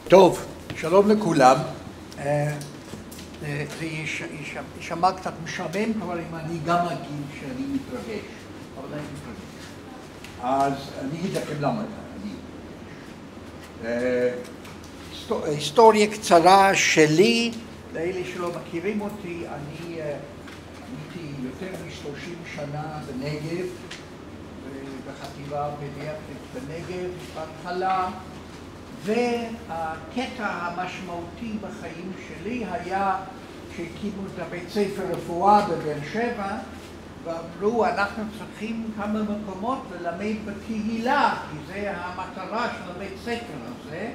טוב, שלום לכולם. זה יישמע קצת משעמם, אבל אם אני גם אגיד שאני מתרגש, אבל אני מתרגש. אז אני אגיד לכם למה אני מתרגש. היסטוריה קצרה שלי, לאלה שלא מכירים אותי, אני הייתי יותר מ-30 שנה בנגב, בחטיבה פדיאטרית בנגב, בהתחלה, והקטע המשמעותי בחיים שלי היה שהקימו את הבית ספר רפואה בבאר שבע, ואמרו אנחנו צריכים כמה מקומות ללמד בקהילה, כי זה המטרה של הבית ספר הזה.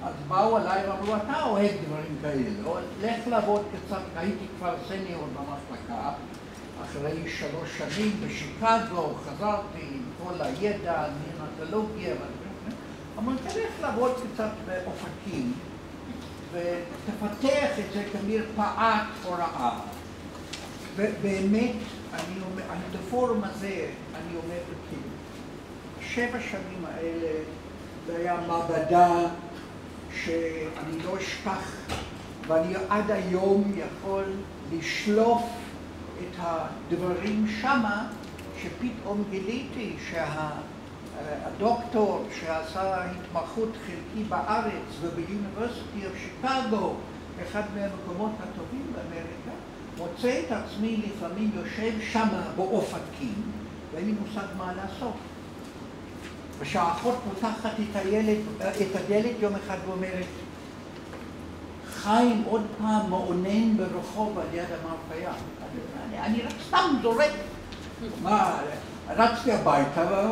אז באו אליי ואמרו, אתה אוהב דברים כאלה, לך לעבוד קצת, הייתי כבר סניור במחלקה, אחרי 3 שנים בשיקגו, חזרתי עם כל הידע, נאונטולוגיה, אמרו, תלך לעבוד קצת באופקים, ותפתח את זה כמרפאת הוראה. ובאמת, בפורום הזה, אני אומר, כאילו, 7 שנים האלה, זה היה מעבדה שאני לא אשכח, ואני עד היום יכול לשלוף את הדברים שמה, שפתאום גיליתי שהדוקטור שעשה התמחות חלקי בארץ ובאוניברסיטי של שיקגו, אחד מהמקומות הטובים באמריקה, מוצא את עצמי לפעמים יושב שמה באופקים, ואין לי מושג מה לעשות. ושהאחות פותחת את הדלת יום אחד ואומרת, חיים עוד פעם מעונן ברחוב על יד המרפאה. אני רק סתם זורק. מה, רצתי הביתה,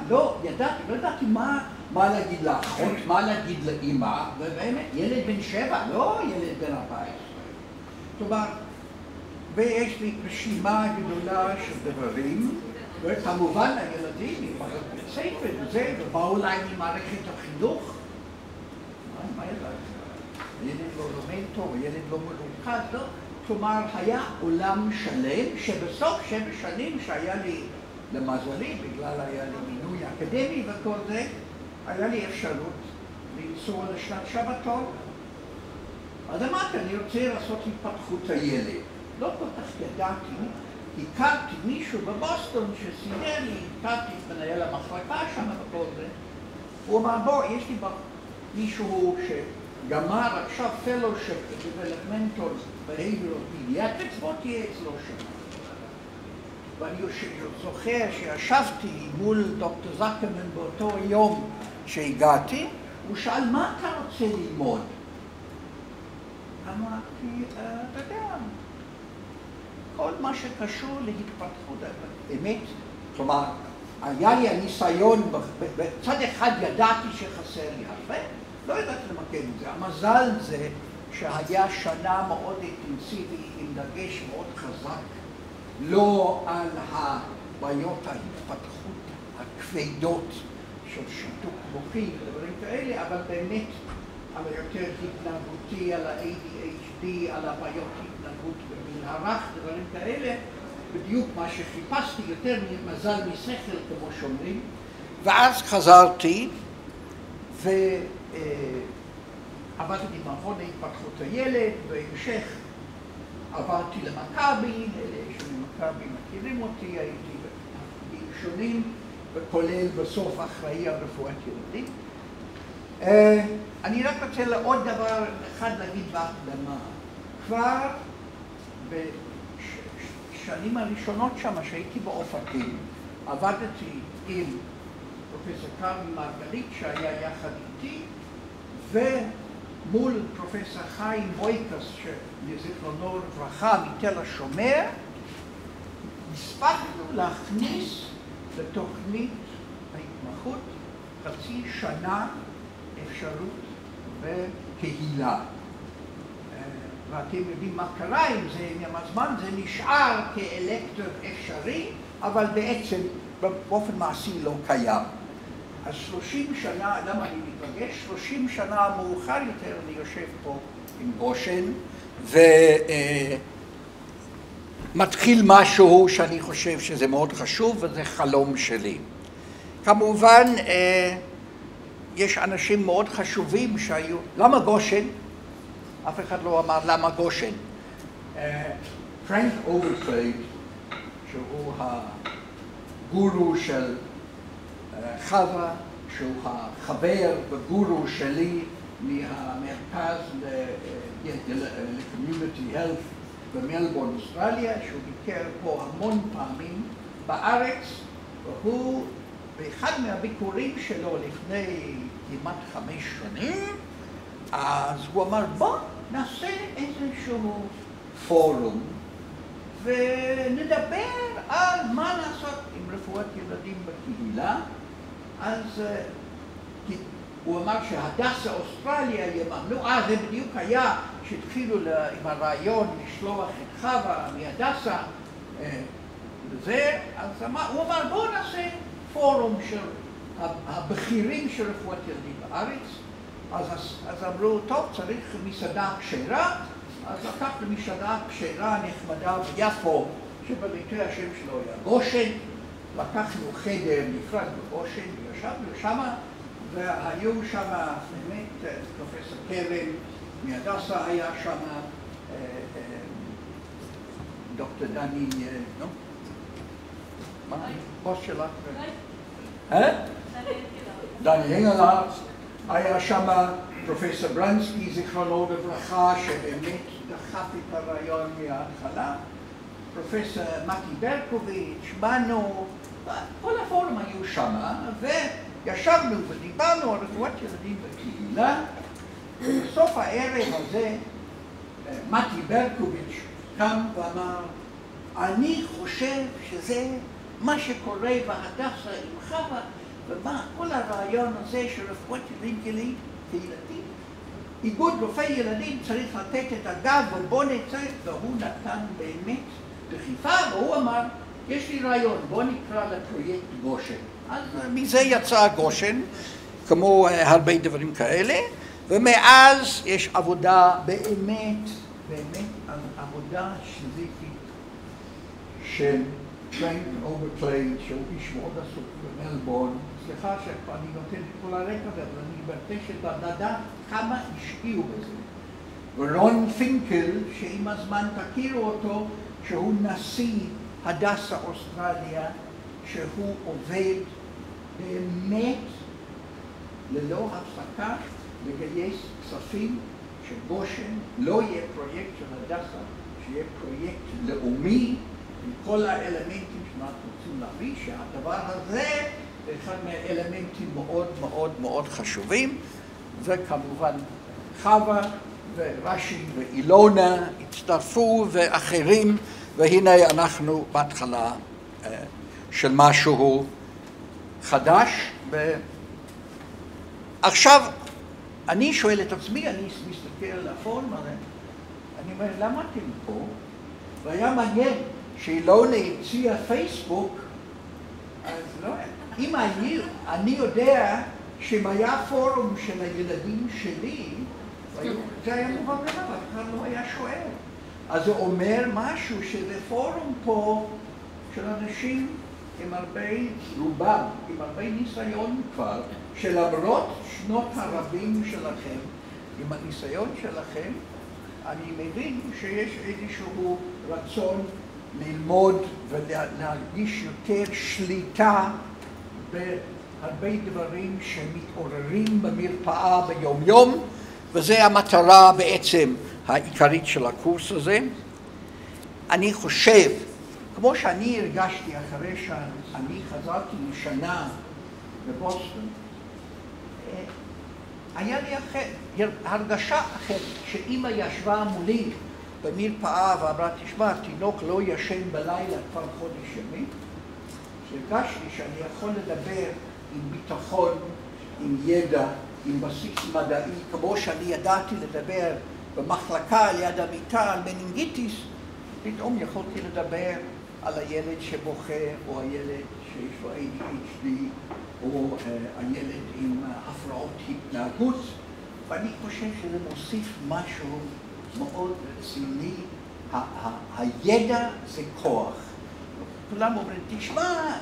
לא ידעתי מה להגיד לאחות, מה להגיד לאמא, ובאמת, ילד בן 7, לא ילד בן 14. כלומר, ויש לי רשימה גדולה של דברים, וכמובן הילדים, עם בית ספר וזה, ובאו אליי ממערכת החינוך. מה ידע? ילד לא לומד טוב, ילד לא מרוכז, לא? כלומר, היה עולם שלם, שבסוף 7 שנים שהיה לי, למזלי, בגלל היה לי מינוי אקדמי וכל זה, היה לי אפשרות לנסוע לשנת שבתון. אז אמרתי, אני רוצה לעשות התפתחות הילד. לא כל כך ידעתי, הכרתי מישהו בבוסטון שסידר לי, הכרתי את מנהל המחלקה שם וכל זה. הוא אמר, בוא, יש לי מישהו שגמר עכשיו fellowship developmental behavioral pediatrics, בוא תהיה אצלו שם. ואני זוכר שישבתי מול דוקטור זקמן באותו יום שהגעתי, הוא שאל, מה אתה רוצה ללמוד? אמרתי, אתה יודע, כל מה שקשור להתפתחות, באמת, כלומר, היה לי הניסיון, בצד אחד ידעתי שחסר לי הרבה, לא ידעתי למקד את זה. המזל זה שהיה שנה מאוד אינטנסיבית עם דגש מאוד חזק, לא על הבעיות ההתפתחות הכבדות של שיתוק מוחי ודברים כאלה, אבל באמת על היותר התנהגותי, על ה-ADHD, על הבעיות התנהגות בגיל הרך, דברים כאלה, בדיוק מה שחיפשתי, יותר מזל משכל, כמו שאומרים. ואז חזרתי ועבדתי במכון להתפתחות הילד, בהמשך עברתי למכבי, אלה שמכבי מכירים אותי, הייתי בתפקידים שונים, וכולל בסוף אחראי על רפואת ילדים. אני רק רוצה לעוד דבר אחד להגיד בהקדמה. כבר בשנים הראשונות שם, שהייתי באופקים, עבדתי עם פרופסור קרמי מרגלית, שהיה יחד איתי, ומול פרופסור חיים בויקס, שלזיכרונו לברכה, מתל השומר, הספקנו להכניס לתוכנית ההתמחות חצי שנה אפשרות וקהילה. ואתם יודעים מה קרה עם זה, עם הזמן זה נשאר כאלקטיב אפשרי, אבל בעצם באופן מעשי לא קיים. אז 30 שנה, למה אני מתרגש? 30 שנה מאוחר יותר אני יושב פה עם גושן, ומתחיל משהו שאני חושב שזה מאוד חשוב, וזה חלום שלי. כמובן, יש אנשים מאוד חשובים שהיו, למה גושן? אף אחד לא אמר למה גושן. פרנק אוברפלד, שהוא הגורו של חווה, שהוא החבר וגורו שלי מהמרכז ל-Community Health במלבורן, אוסטרליה, שהוא ביקר פה המון פעמים בארץ, והוא באחד מהביקורים שלו לפני כמעט 5 שנים, אז הוא אמר, בוא נעשה איזשהו פורום ונדבר על מה לעשות עם רפואת ילדים בקהילה. אז הוא אמר שהדסה אוסטרליה יממנו, זה בדיוק היה שהתחילו עם הרעיון לשלוח את חווה מהדסה וזה, אז הוא אמר בואו נעשה פורום של הבכירים של רפואת ילדים בארץ. אז אמרו, טוב, צריך מסעדה כשרה, אז לקחנו מסעדה כשרה נחמדה ביפו, שבביטוי השם שלו היה גושן, לקחנו חדר נפרד בגושן, וישבנו שמה, והיו שמה באמת פרופסור קרן מהדסה היה שמה, דוקטור דני, נו? מה? בוס שלך? דני הנגלר, היה שמה פרופסור ברנסקי, זיכרונו לברכה, שבאמת דחף את הרעיון מההתחלה, פרופסור מתי ברקוביץ', מנו, כל הפורום היו שמה, וישבנו ודיברנו על רפואת ילדים בקהילה, ובסוף הערב הזה, מתי ברקוביץ' קם ואמר, אני חושב שזה מה שקורה בהדסה עם חווה, ומה כל הרעיון הזה של רפואת ילדים קהילתית. איגוד רופאי ילדים צריך לתת את הגב ובוא נצא, והוא נתן באמת דחיפה, והוא אמר, יש לי רעיון, בוא נקרא לפרויקט גושן. אז מזה יצא גושן, כמו הרבה דברים כאלה, ומאז יש עבודה באמת עבודה שזיפית של פרנק אוברפלד, שהוא איש מאוד עסוק במלבורן. סליחה שאני נותן את כל הרקע הזה, אבל אני מבקשת לדעת כמה השקיעו בזה. ורון פינקל, שעם הזמן תכירו אותו, שהוא נשיא הדסה אוסטרליה, שהוא עובד באמת ללא הפסקה לגייס כספים שגושן לא יהיה פרויקט של הדסה, שיהיה פרויקט לאומי עם כל האלמנטים שאנחנו רוצים להביא, שהדבר הזה זה אחד מהאלמנטים מאוד מאוד מאוד חשובים, וכמובן חווה ורשי ואילונה הצטרפו ואחרים, והנה אנחנו בהתחלה של משהו חדש. עכשיו אני שואל את עצמי, אני מסתכל על הפורום הזה, אני אומר, למה אתם פה? והיה מעניין שאילונה הציעה פייסבוק, אז לא, אם אני יודע שאם היה פורום של הילדים שלי, זה היה מובן מאליו, אף אחד לא היה שואל. אז זה אומר משהו שזה פורום פה של אנשים עם הרבה, רובם, עם הרבה ניסיון כבר, שלמרות שנות הרבים שלכם, עם הניסיון שלכם, אני מבין שיש איזשהו רצון ללמוד ולהרגיש יותר שליטה בהרבה דברים שמתעוררים במרפאה ביום-יום, וזו המטרה בעצם העיקרית של הקורס הזה. אני חושב, כמו שאני הרגשתי אחרי שאני חזרתי לשנה בבוסטון, היה לי הרגשה אחרת, שאמא ישבה מולי במרפאה ואמרה, תשמע, תינוק לא ישן בלילה כבר חודש ימים, שהרגשתי שאני יכול לדבר עם ביטחון, עם ידע, עם בסיס מדעי, כמו שאני ידעתי לדבר במחלקה ליד המיטה על מנינגיטיס, פתאום יכולתי לדבר על הילד שבוכה, או הילד שיש לו ADHD, או הילד עם הפרעות התנהגות, ואני חושב שזה מוסיף משהו מאוד רציני. הידע זה כוח. כולם אומרים, תשמע,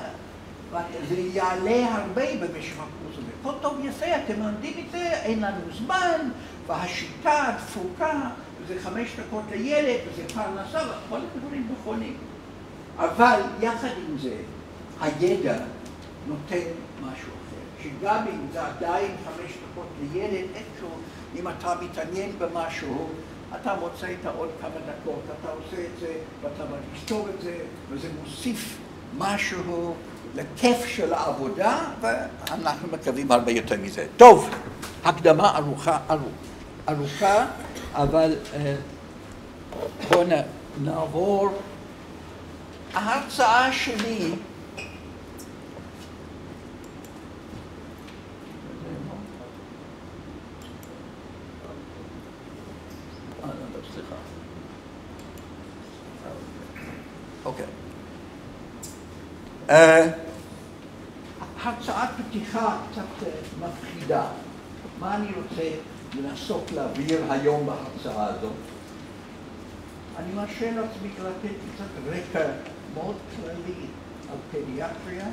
זה יעלה הרבה במשך הקורס הזה. כל טוב יפה, אתם לומדים את זה, אין לנו זמן, והשיטה, התפוקה, וזה 5 דקות לילד, וזה פרנסה, וכל הדברים נכונים. אבל יחד עם זה, הידע נותן משהו אחר. שגם אם זה עדיין 5 דקות לילד, איכשהו, אם אתה מתעניין במשהו, אתה מוצא את עוד כמה דקות, אתה עושה את זה, ואתה מרגיש טוב את זה, וזה מוסיף משהו לכיף של העבודה, ואנחנו מקווים הרבה יותר מזה. טוב, הקדמה ארוכה, אבל בואו נעבור. ההרצאה שלי אוקיי. הרצאת פתיחה קצת מפחידה. מה אני רוצה לנסות להעביר היום בהרצאה הזאת? אני מרשה לעצמי לתת קצת רקע מאוד כללי על פדיאטריה,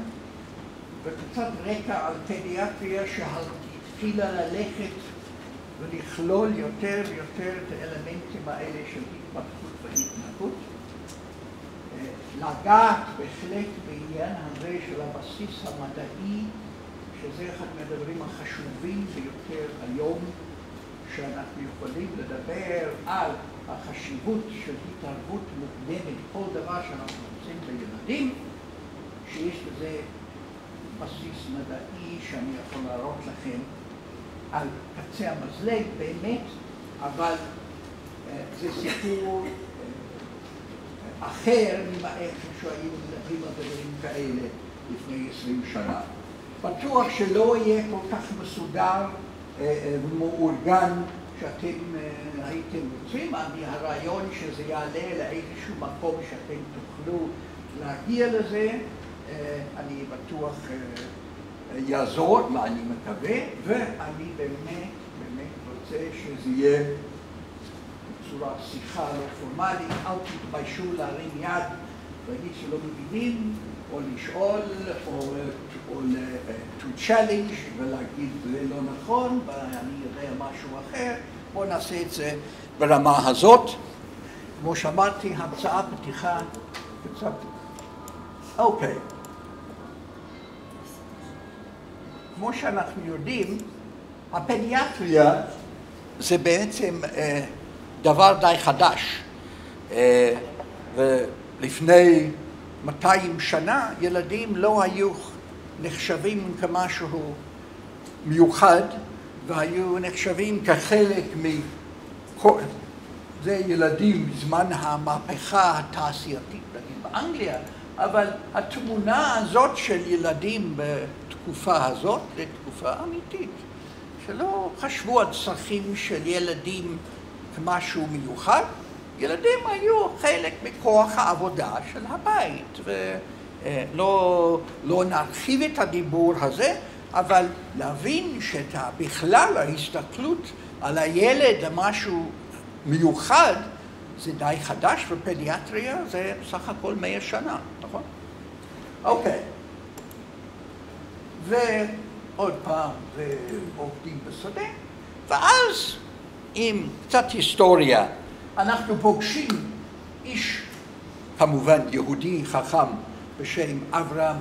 וקצת רקע על פדיאטריה שהתחילה ללכת ולכלול יותר ויותר את האלמנטים האלה של התפתחות והתנהגות. לגעת בהחלט בעניין הזה של הבסיס המדעי, שזה אחד מהדברים החשובים ביותר היום, שאנחנו יכולים לדבר על החשיבות של התערבות מוקדמת, כל דבר שאנחנו עושים בילדים, שיש לזה בסיס מדעי שאני יכול להראות לכם על קצה המזלג באמת, אבל זה סיפור אחר ממה שהיינו מדברים על דברים כאלה לפני 20 שנה. בטוח שלא יהיה כל כך מסודר ומאורגן שאתם הייתם רוצים, הרעיון שזה יעלה לאיזשהו מקום שאתם תוכלו להגיע לזה, אני בטוח יעזור, מה אני מקווה, ואני באמת רוצה שזה יהיה בצורה שיחה לא פורמלית, אל תתביישו להרים יד ולהגיד שלא מבינים, או לשאול, או to challenge ולהגיד זה לא נכון, ואני יודע משהו אחר, בואו נעשה את זה ברמה הזאת. כמו שאמרתי, הרצאה פתיחה קצת. אוקיי. כמו שאנחנו יודעים, הפדיאטריה זה בעצם דבר די חדש. ולפני 200 שנה ילדים לא היו נחשבים כמשהו מיוחד, והיו נחשבים כחלק מכל זה ילדים בזמן המהפכה התעשייתית, נגיד באנגליה, אבל התמונה הזאת של ילדים בתקופה הזאת, זו תקופה אמיתית, שלא חשבו על צרכים של ילדים כמשהו מיוחד, ילדים היו חלק מכוח העבודה של הבית, ולא נרחיב את הדיבור הזה, אבל להבין שבכלל ההסתכלות על הילד למשהו מיוחד, זה די חדש, ופדיאטריה זה בסך הכל 100 שנה, נכון? אוקיי. ועוד פעם, זה עובדים בשדה, ואז עם קצת היסטוריה, אנחנו פוגשים איש, כמובן יהודי חכם בשם אברהם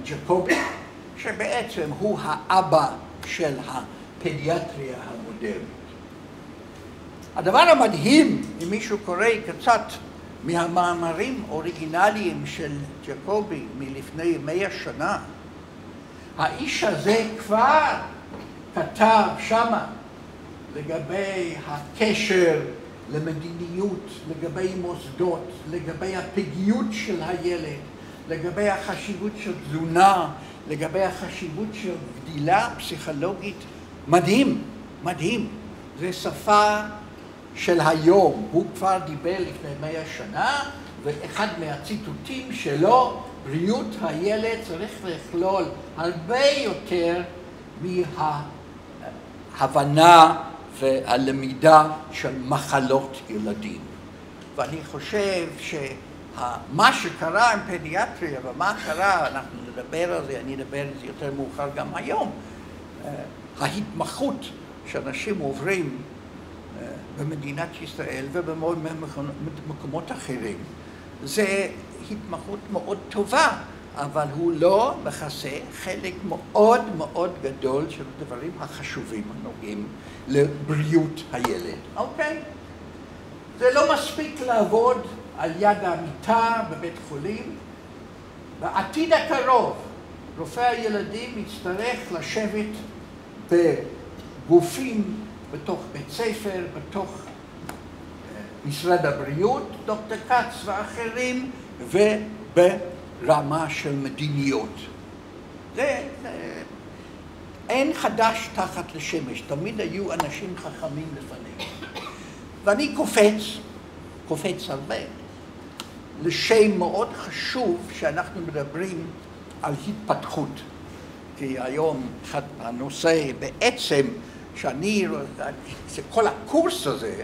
ג'קובי, שבעצם הוא האבא של הפדיאטריה המודרנית. הדבר המדהים, אם מישהו קורא קצת מהמאמרים אוריגינליים של ג'קובי מלפני 100 שנה, האיש הזה כבר כתב שמה לגבי הקשר למדיניות, לגבי מוסדות, לגבי הפגיעות של הילד, לגבי החשיבות של תזונה, לגבי החשיבות של גדילה פסיכולוגית. מדהים, מדהים. זה שפה של היום. הוא כבר דיבר לפני 100 שנה, ואחד מהציטוטים שלו, בריאות הילד צריך לכלול הרבה יותר מההבנה והלמידה של מחלות ילדים. ואני חושב מה שקרה עם פדיאטריה ומה קרה, אנחנו נדבר על זה, אני אדבר על זה יותר מאוחר גם היום, ההתמחות שאנשים עוברים במדינת ישראל ובמקומות אחרים, זה התמחות מאוד טובה, אבל הוא לא מכסה חלק מאוד מאוד גדול של הדברים החשובים הנוגעים לבריאות הילד. אוקיי? זה לא מספיק לעבוד על יד המיטה בבית חולים. בעתיד הקרוב, רופא הילדים יצטרך לשבת בגופים, בתוך בית ספר, בתוך משרד הבריאות, דוקטור קץ ואחרים, וברמה של מדיניות. אין חדש תחת לשמש, תמיד היו אנשים חכמים לפנינו. ואני קופץ הרבה, לשם מאוד חשוב שאנחנו מדברים על התפתחות. כי היום הנושא בעצם כל הקורס הזה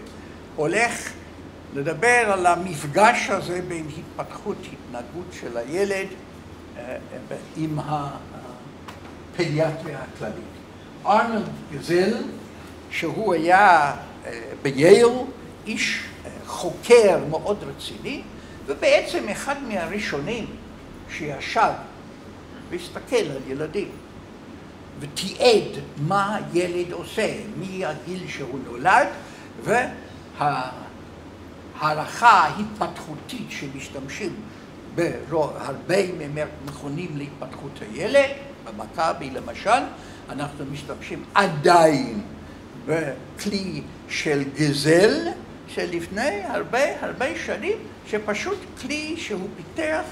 הולך לדבר על המפגש הזה בין התפתחות, התנהגות של הילד עם הפדיאטריה הכללית. ארנולד גזל, שהוא היה בייל, איש חוקר מאוד רציני, ובעצם אחד מהראשונים שישב והסתכל על ילדים ותיעד מה ילד עושה מהגיל שהוא נולד, והערכה התפתחותית שמשתמשים בהרבה מכונים להתפתחות הילד, במכבי למשל, אנחנו משתמשים עדיין בכלי של גזל, שלפני הרבה שנים, שפשוט כלי שהוא פיתח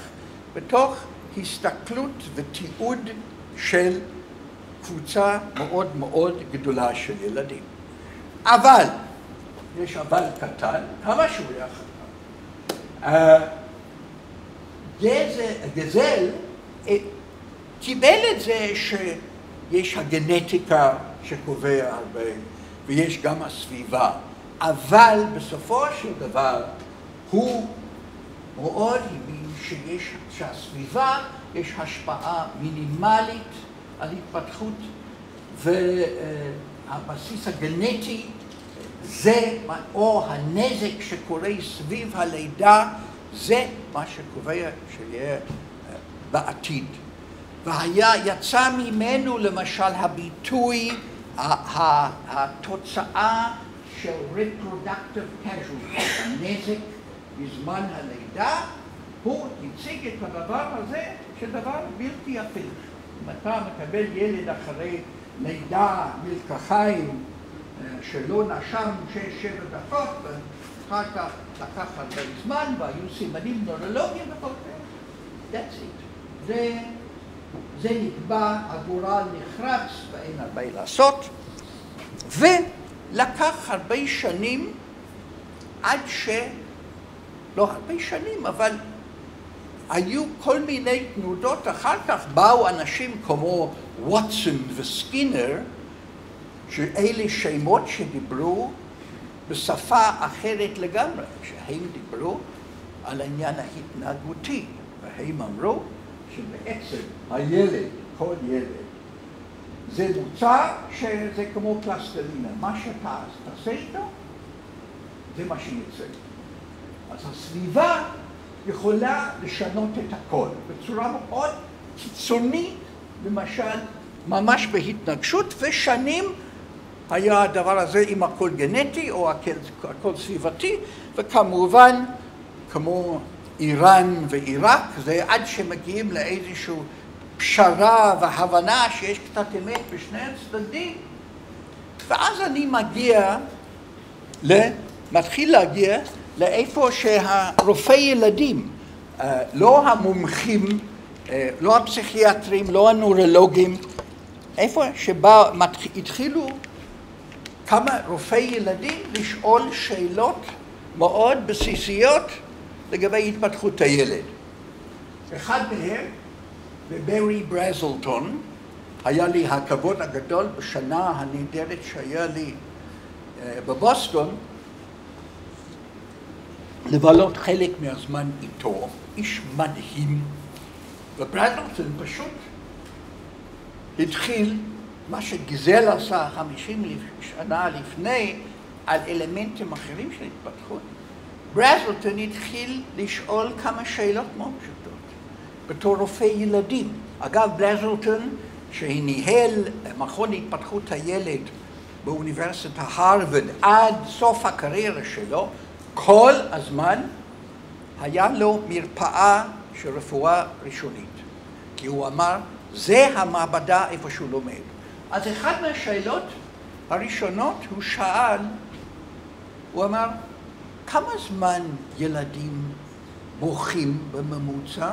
בתוך הסתכלות ותיעוד של קבוצה מאוד מאוד גדולה של ילדים. אבל, יש אבל קטן, כמה שהוא היה קטן. גזל קיבל את זה שיש הגנטיקה שקובע הרבה, ויש גם הסביבה. אבל בסופו של דבר הוא מאוד הבין שהסביבה יש השפעה מינימלית על התפתחות, והבסיס הגנטי זה, או הנזק שקורה סביב הלידה, זה מה שקובע שיהיה בעתיד. ויצא ממנו למשל הביטוי, התוצאה של reproductive casualty, הנזק בזמן הלידה, הוא הציג את הדבר הזה שדבר בלתי הפיך. אם אתה מקבל ילד אחרי לידה מלקחיים שלא נשם 6-7 דקות, ואחר כך לקח הרבה זמן והיו סימנים נורולוגיים וכל זה, that's it. זה נקבע, הגורל נחרץ ואין הרבה לעשות, ולקח הרבה שנים עד לא הרבה שנים, אבל היו כל מיני תנודות. אחר כך באו אנשים כמו ווטסון וסקינר, שאלה שמות שדיברו בשפה אחרת לגמרי, שהם דיברו על העניין ההתנהגותי, והם אמרו שבעצם הילד, כל ילד, זה מוצר שזה כמו פלסטלינה, מה שאתה תעשה איתו, זה מה שיצא. אז הסביבה יכולה לשנות את הכל בצורה מאוד קיצונית, למשל ממש בהתנגשות, ושנים היה הדבר הזה עם הכל גנטי או הכל סביבתי, וכמובן כמו איראן ועיראק, זה עד שמגיעים לאיזושהי פשרה והבנה שיש קצת אמת בשני הצדדים, ואז אני מתחיל להגיע לאיפה שהרופאי ילדים, לא המומחים, לא הפסיכיאטרים, לא הנורולוגים, איפה שבה התחילו כמה רופאי ילדים לשאול שאלות מאוד בסיסיות לגבי התפתחות הילד. אחד מהם, בברי ברזלטון, היה לי הכבוד הגדול בשנה הנהדרת שהיה לי בבוסטון, לבלות חלק מהזמן איתו, איש מדהים, וברזלטון פשוט התחיל מה שגיזל עשה 50 שנה לפני על אלמנטים אחרים של התפתחות. ברזלטון התחיל לשאול כמה שאלות מאוד פשוטות בתור רופא ילדים. אגב, ברזלטון שניהל מכון להתפתחות הילד באוניברסיטת הרווארד עד סוף הקריירה שלו, כל הזמן היה לו מרפאה של רפואה ראשונית. כי הוא אמר, זה המעבדה איפה שהוא לומד. אז אחת מהשאלות הראשונות הוא שאל, הוא אמר, כמה זמן ילדים בוכים בממוצע?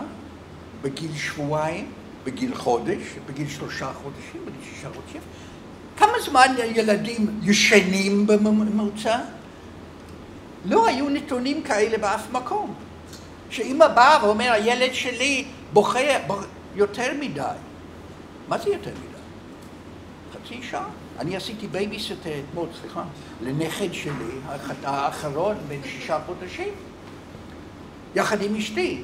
בגיל שבועיים, בגיל חודש, בגיל 3 חודשים, בגיל 6 חודשים? כמה זמן ילדים ישנים בממוצע? לא היו נתונים כאלה באף מקום. שאמא באה ואומר, הילד שלי בוכה יותר מדי. מה זה יותר מדי? חצי שעה? אני עשיתי בייביסיטר אתמול, לנכד שלי, האחרון בין 6 חודשים, יחד עם אשתי.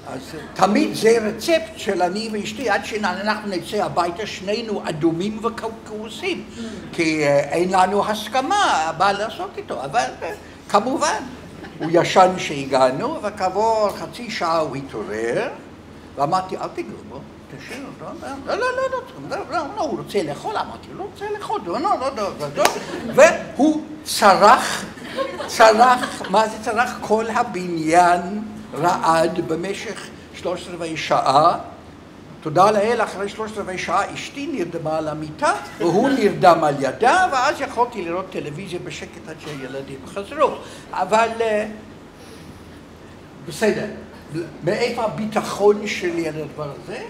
אז תמיד זה רצפט של אני ואשתי, עד שאנחנו נצא הביתה שנינו אדומים וכעוסים, כי אין לנו הסכמה מה לעשות איתו, אבל כמובן, הוא ישן שהגענו, וכעבור חצי שעה הוא התעורר, ואמרתי, אל תגעו בו, תשאיר אותו, לא, הוא רוצה לאכול, אמרתי, הוא לא רוצה לאכול, והוא צרח, מה זה צרח? כל הבניין רעד במשך 13 שעה, תודה לאל, אחרי 13 שעה אשתי נרדמה על המיטה, והוא נרדם על ידה, ואז יכולתי לראות טלוויזיה בשקט עד שהילדים חזרו. אבל בסדר, מאיפה הביטחון שלי על הדבר הזה?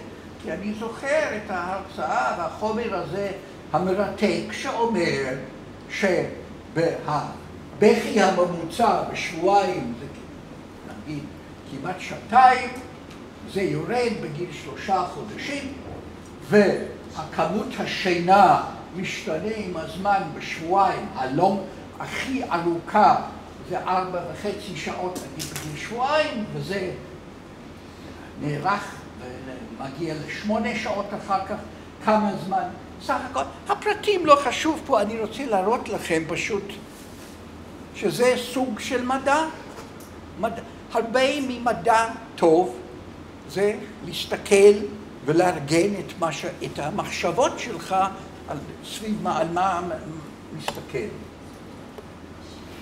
כי אני זוכר את ההרצאה והחומר הזה המרתק שאומר שבבכי הממוצע בשבועיים, זה נגיד כמעט 2 זה יורד בגיל 3 חודשים, והכמות השינה משתנה עם הזמן בשבועיים. הלום הכי ארוכה זה 4.5 שעות בגיל שבועיים, וזה נערך ומגיע ל8 שעות אחר כך. כמה זמן? סך הכל, הפרטים לא חשוב פה, אני רוצה להראות לכם פשוט שזה סוג של מדע. הרבה ממדע טוב זה להסתכל ולארגן את המחשבות שלך סביב על מה מסתכל.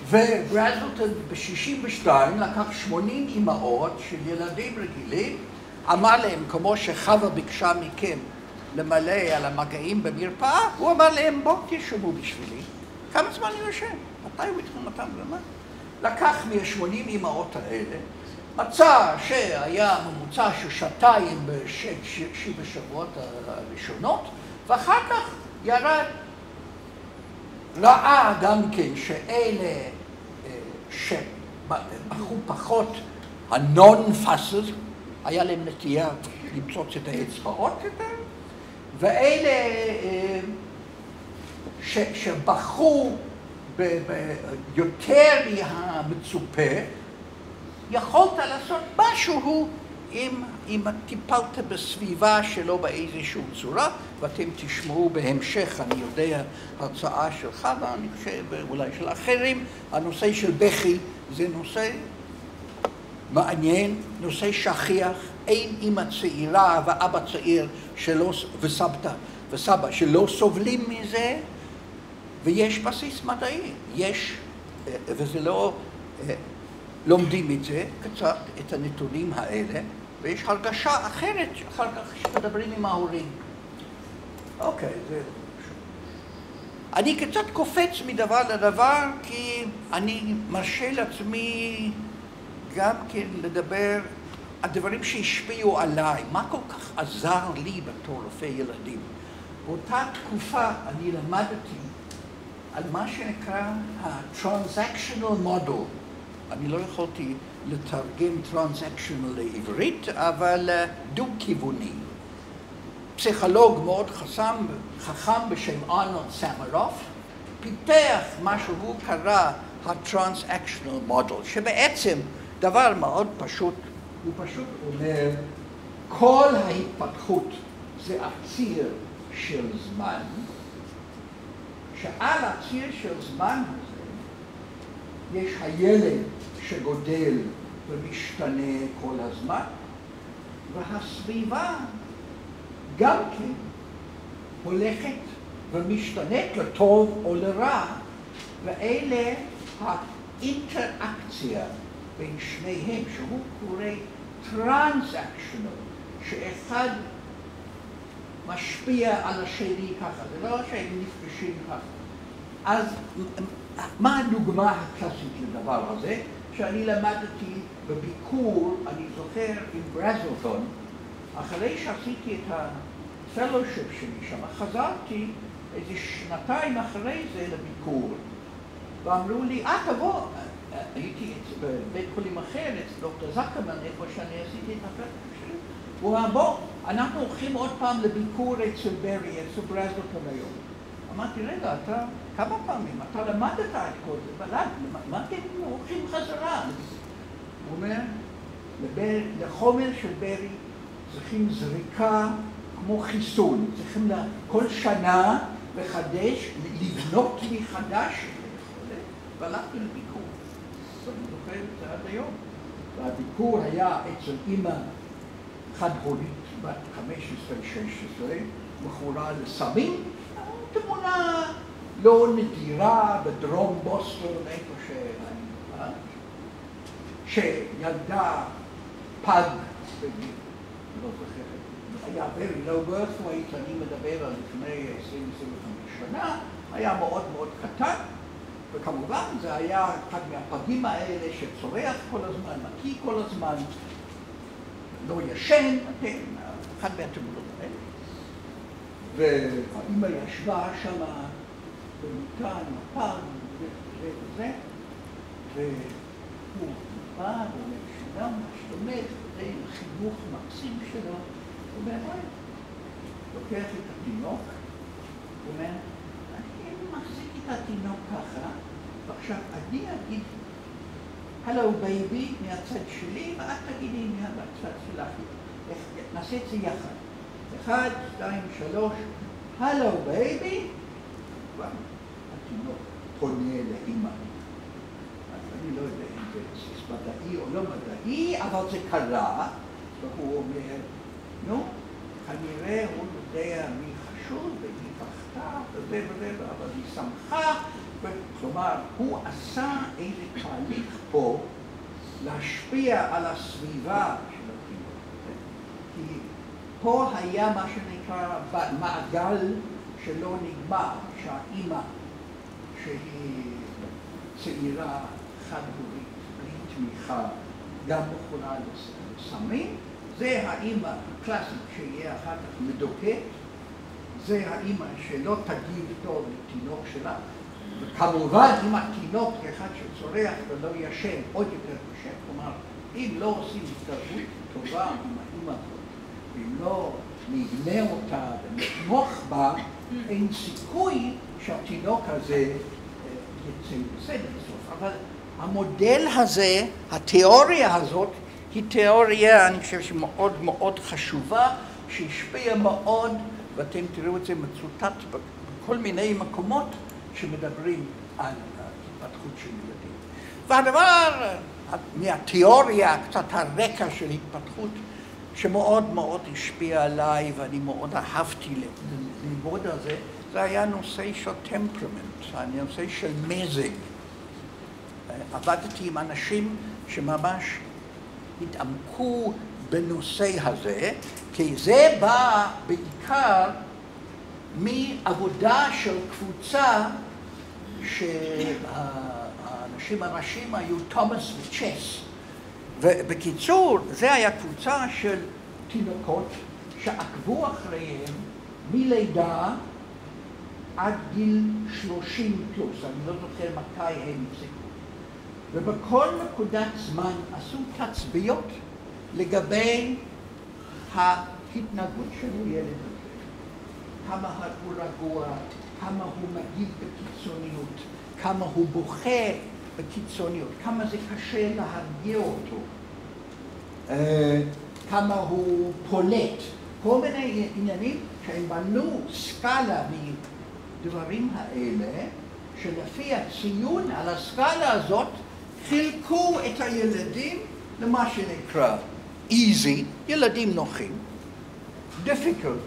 וברזלטון ב-62 לקח 80 אמהות של ילדים רגילים, אמר להם, כמו שחווה ביקשה מכם למלא על המגעים במרפאה, הוא אמר להם, בואו תרשמו בשבילי. כמה זמן אני יושב? מתי הוא התחיל אותם ומה? לקח מה-80 אמהות האלה, מצא שהיה ממוצע של 2 ב7 שבועות הראשונות, ואחר כך ירד. ראה גם כן שאלה שבחרו פחות, הנון-פאסס, היה להם נטייה למצוץ את האצבעות יותר, ואלה שבחרו יותר מהמצופה, יכולת לעשות משהו אם טיפלת בסביבה שלו באיזושהי צורה, ואתם תשמעו בהמשך, אני יודע, הרצאה שלך, ואני חושב אולי של אחרים, הנושא של בכי זה נושא מעניין, נושא שכיח, אין אמא צעירה ואבא צעיר וסבא שלא סובלים מזה, ויש בסיס מדעי, וזה לא, לומדים את זה, קצת את הנתונים האלה, ויש הרגשה אחרת אחר כך שמדברים עם ההורים. אוקיי, זה פשוט. אני קצת קופץ מדבר לדבר, כי אני מרשה לעצמי גם כן לדבר על דברים שהשפיעו עליי, מה כל כך עזר לי בתור רופא ילדים. באותה תקופה אני למדתי על מה שנקרא ה-transactional model. אני לא יכולתי לתרגם transactional לעברית, אבל דו-כיווני. פסיכולוג מאוד חכם בשם ארנולד סמרוף, פיתח מה שהוא קרא ה-Transactional Model, שבעצם דבר מאוד פשוט, הוא פשוט אומר, כל ההתפתחות זה הציר של זמן, שעל הציר של זמן הזה יש הילד שגודל ומשתנה כל הזמן, והסביבה גם כן הולכת ומשתנית לטוב או לרע, ואלה האינטראקציה בין שניהם, שהוא קורא טרנזקשיונל, שאחד משפיע על השני ככה, זה לא שהם נפגשים ככה. אז מה הדוגמה הקלאסית לדבר הזה? שאני למדתי בביקור, אני זוכר, עם ברזלטון, אחרי שעשיתי את הפלושיפ שלי שם, חזרתי איזה שנתיים אחרי זה לביקור, ואמרו לי, תבוא, הייתי בבית חולים אחר, אצל דוקטור זקמן, איפה שאני עשיתי את הפלושיפ שלי, הוא אמר, בוא, אנחנו הולכים עוד פעם לביקור אצל ברי, אצל ברזלטון היום. אמרתי, רגע, אתה כמה פעמים, אתה למדת את כל זה, מה אתם הולכים חזרה? הוא אומר, לחומר של ברי צריכים זריקה כמו חיסון, צריכים כל שנה לחדש, לבנות מחדש, והלכתי לביקור. אני זוכר את זה עד היום. והביקור היה אצל אמא חד-הורית, בת 15-16, מכורה לסמים, תמונה לא נדירה בדרום בוסטון, איפה שאני נולד, שילדה פג, לא זוכרת, היה very low birth weight, אני מדבר על לפני 20-25 שנה, היה מאוד מאוד קטן, וכמובן זה היה אחד מהפגים האלה שצורח כל הזמן, מקיא כל הזמן, לא ישן, אחד מהתמונות האלה. והאמא ישבה שם במיטה עם הפג וזה, והוא בא ואומר, שלום, מה שלומך, זה עם החינוך מקסים שלו, הוא אומר, לוקח את התינוק, הוא אומר, אני מחזיק את התינוק ככה, ועכשיו אני אגיד, הלו בייבי, מהצד שלי, ואת תגידי מהצד שלך. נעשה את זה יחד. 1, 2, 3, הלו בייבי, והתינוק פונה לאמא. אני לא יודע אם זה מדעי או לא מדעי, אבל זה קרה, והוא אומר, נו, כנראה הוא יודע מי חשוד ומי בכתה וזה, אבל היא שמחה, כלומר, הוא עשה איזה תהליך פה להשפיע על הסביבה של התינוק. כי פה היה מה שנקרא מעגל שלא נגמר, שהאימא שהיא צעירה, חד-הורית, בלי תמיכה, גם מכונה לסמים, זה האימא הקלאסית שיהיה אחר כך מדוכאת, זה האימא שלא תגיב טוב לתינוק שלה, וכמובן אם התינוק אחד שצורח ולא ישן עוד יותר קשה, כלומר אם לא עושים התערבות טובה עם האימא הזאת, ואם לא נבנה אותה ונתמוך בה, אין סיכוי שהתינוק הזה יצא בסדר בסוף. אבל המודל הזה, התיאוריה הזאת, היא תיאוריה, אני חושב שמאוד מאוד חשובה, שהשפיעה מאוד, ואתם תראו את זה מצוטט בכל מיני מקומות שמדברים על ההתפתחות של ילדים. והדבר, מהתיאוריה, קצת הרקע של התפתחות, שמאוד מאוד השפיע עליי, ואני מאוד אהבתי ללמוד על זה, זה היה נושא של טמפרמנט, הנושא של מזג. עבדתי עם אנשים שממש התעמקו בנושא הזה, כי זה בא בעיקר מעבודה של קבוצה שהאנשים הראשיים היו תומאס וצ'ס. ובקיצור, זה היה קבוצה של תינוקות שעקבו אחריהם מלידה עד גיל 30 פלוס, אני לא זוכר מתי הם הפסיקו. ובכל נקודת זמן עשו תצפיות לגבי ההתנהגות של הילד הזה. כמה הוא רגוע, כמה הוא מגיב בקיצוניות, כמה הוא בוכה, בקיצוניות, כמה זה קשה להרגיע אותו, כמה הוא פולט, כל מיני עניינים שהם בנו סקאלה מדברים האלה, שלפי הציון על הסקאלה הזאת חילקו את הילדים למה שנקרא easy, ילדים נוחים, difficult,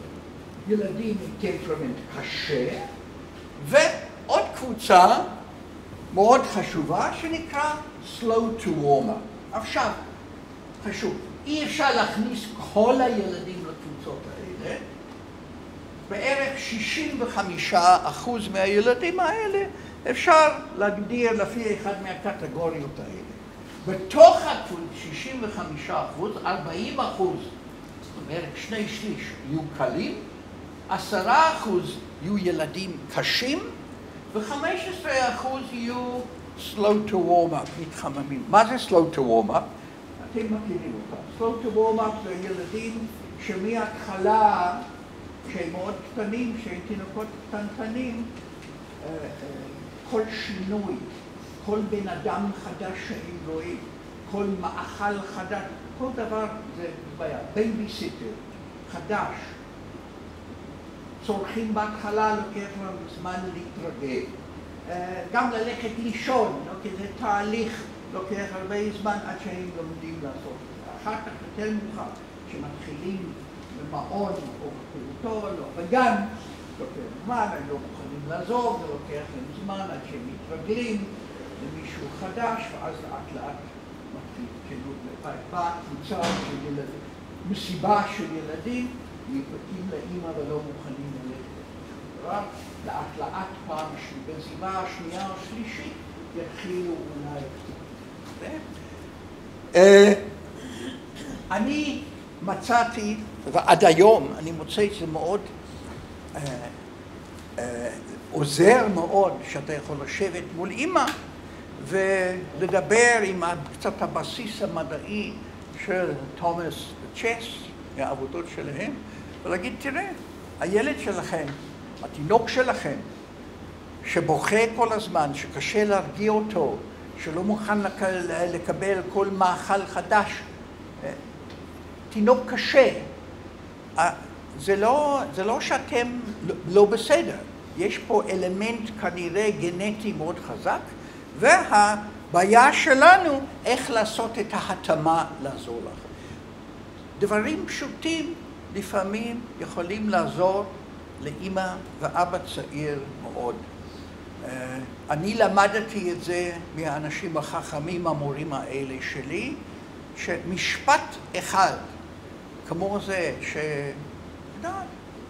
ילדים עם טמפרמנט קשה, ועוד קבוצה מאוד חשובה שנקרא slow to warm up. עכשיו, חשוב, אי אפשר להכניס כל הילדים לקבוצות האלה, בערך 65% מהילדים האלה אפשר להגדיר לפי אחד מהקטגוריות האלה. בתוך ה-65%, 40%, זאת אומרת 2/3 יהיו קלים, 10% יהיו ילדים קשים, ו-15% יהיו slow to warm up, מתחממים. מה זה slow to warm up? אתם מכירים אותם. slow to warm up זה ילדים שמההתחלה, שהם מאוד קטנים, שהם תינוקות קטנטנים, כל שינוי, כל בן אדם חדש שהם רואים, כל מאכל חדש, כל דבר זה בעיה. בייביסיטר, חדש, צורכים בהתחלה, לוקח לנו זמן להתרגל. גם ללכת לישון, זה תהליך, לוקח הרבה זמן עד שהם לומדים לעשות. אחר כך יותר מאוחר, שמתחילים במעון או בפעוטון או בגן, לוקח זמן, הם לא מוכנים לעזוב, זה לוקח להם זמן עד שהם מתרגלים למישהו חדש, ואז לאט לאט מתחילים באה קבוצה של ילדים, מסיבה של ילדים, מתבטאים לאמא ולא מוכנים ללכת. לאט לאט פעם במסיבה השנייה או שלישית יתחילו אולי. אני מצאתי, ועד היום אני מוצא שזה מאוד עוזר מאוד שאתה יכול לשבת מול אמא ולדבר עם קצת הבסיס המדעי של תומאס צ'ס, מהעבודות שלהם, ולהגיד, תראה, הילד שלכם, התינוק שלכם, שבוכה כל הזמן, שקשה להרגיע אותו, שלא מוכן לקבל כל מאכל חדש, תינוק קשה. זה לא שאתם לא בסדר. יש פה אלמנט כנראה גנטי מאוד חזק, והבעיה שלנו איך לעשות את ההתאמה לעזור לכם. דברים פשוטים לפעמים יכולים לעזור לאמא ואבא צעיר מאוד. אני למדתי את זה מהאנשים החכמים, המורים האלה שלי, שמשפט אחד כמו זה,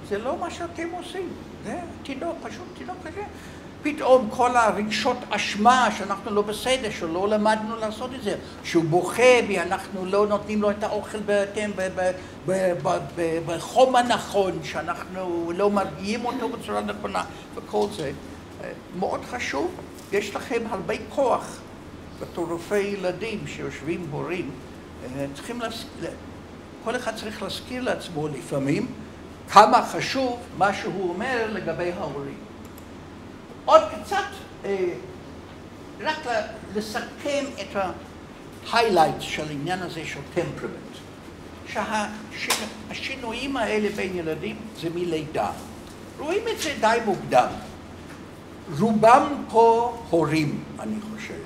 זה לא מה שאתם עושים, זה תינוק, פשוט תינוק כזה. פתאום כל הרגשות אשמה שאנחנו לא בסדר, שלא למדנו לעשות את זה, שהוא בוכה ואנחנו לא נותנים לו את האוכל בחום הנכון, שאנחנו לא מרגיעים אותו בצורה נכונה, וכל זה. מאוד חשוב, יש לכם הרבה כוח בתור רופאי ילדים שיושבים הורים, כל אחד צריך להזכיר לעצמו לפעמים כמה חשוב מה שהוא אומר לגבי ההורים. עוד קצת, רק לסכם את ההיילייט של העניין הזה של טמפרמנט. שהשינויים האלה בין ילדים זה מלידה. רואים את זה די מוקדם. רובם פה הורים, אני חושב.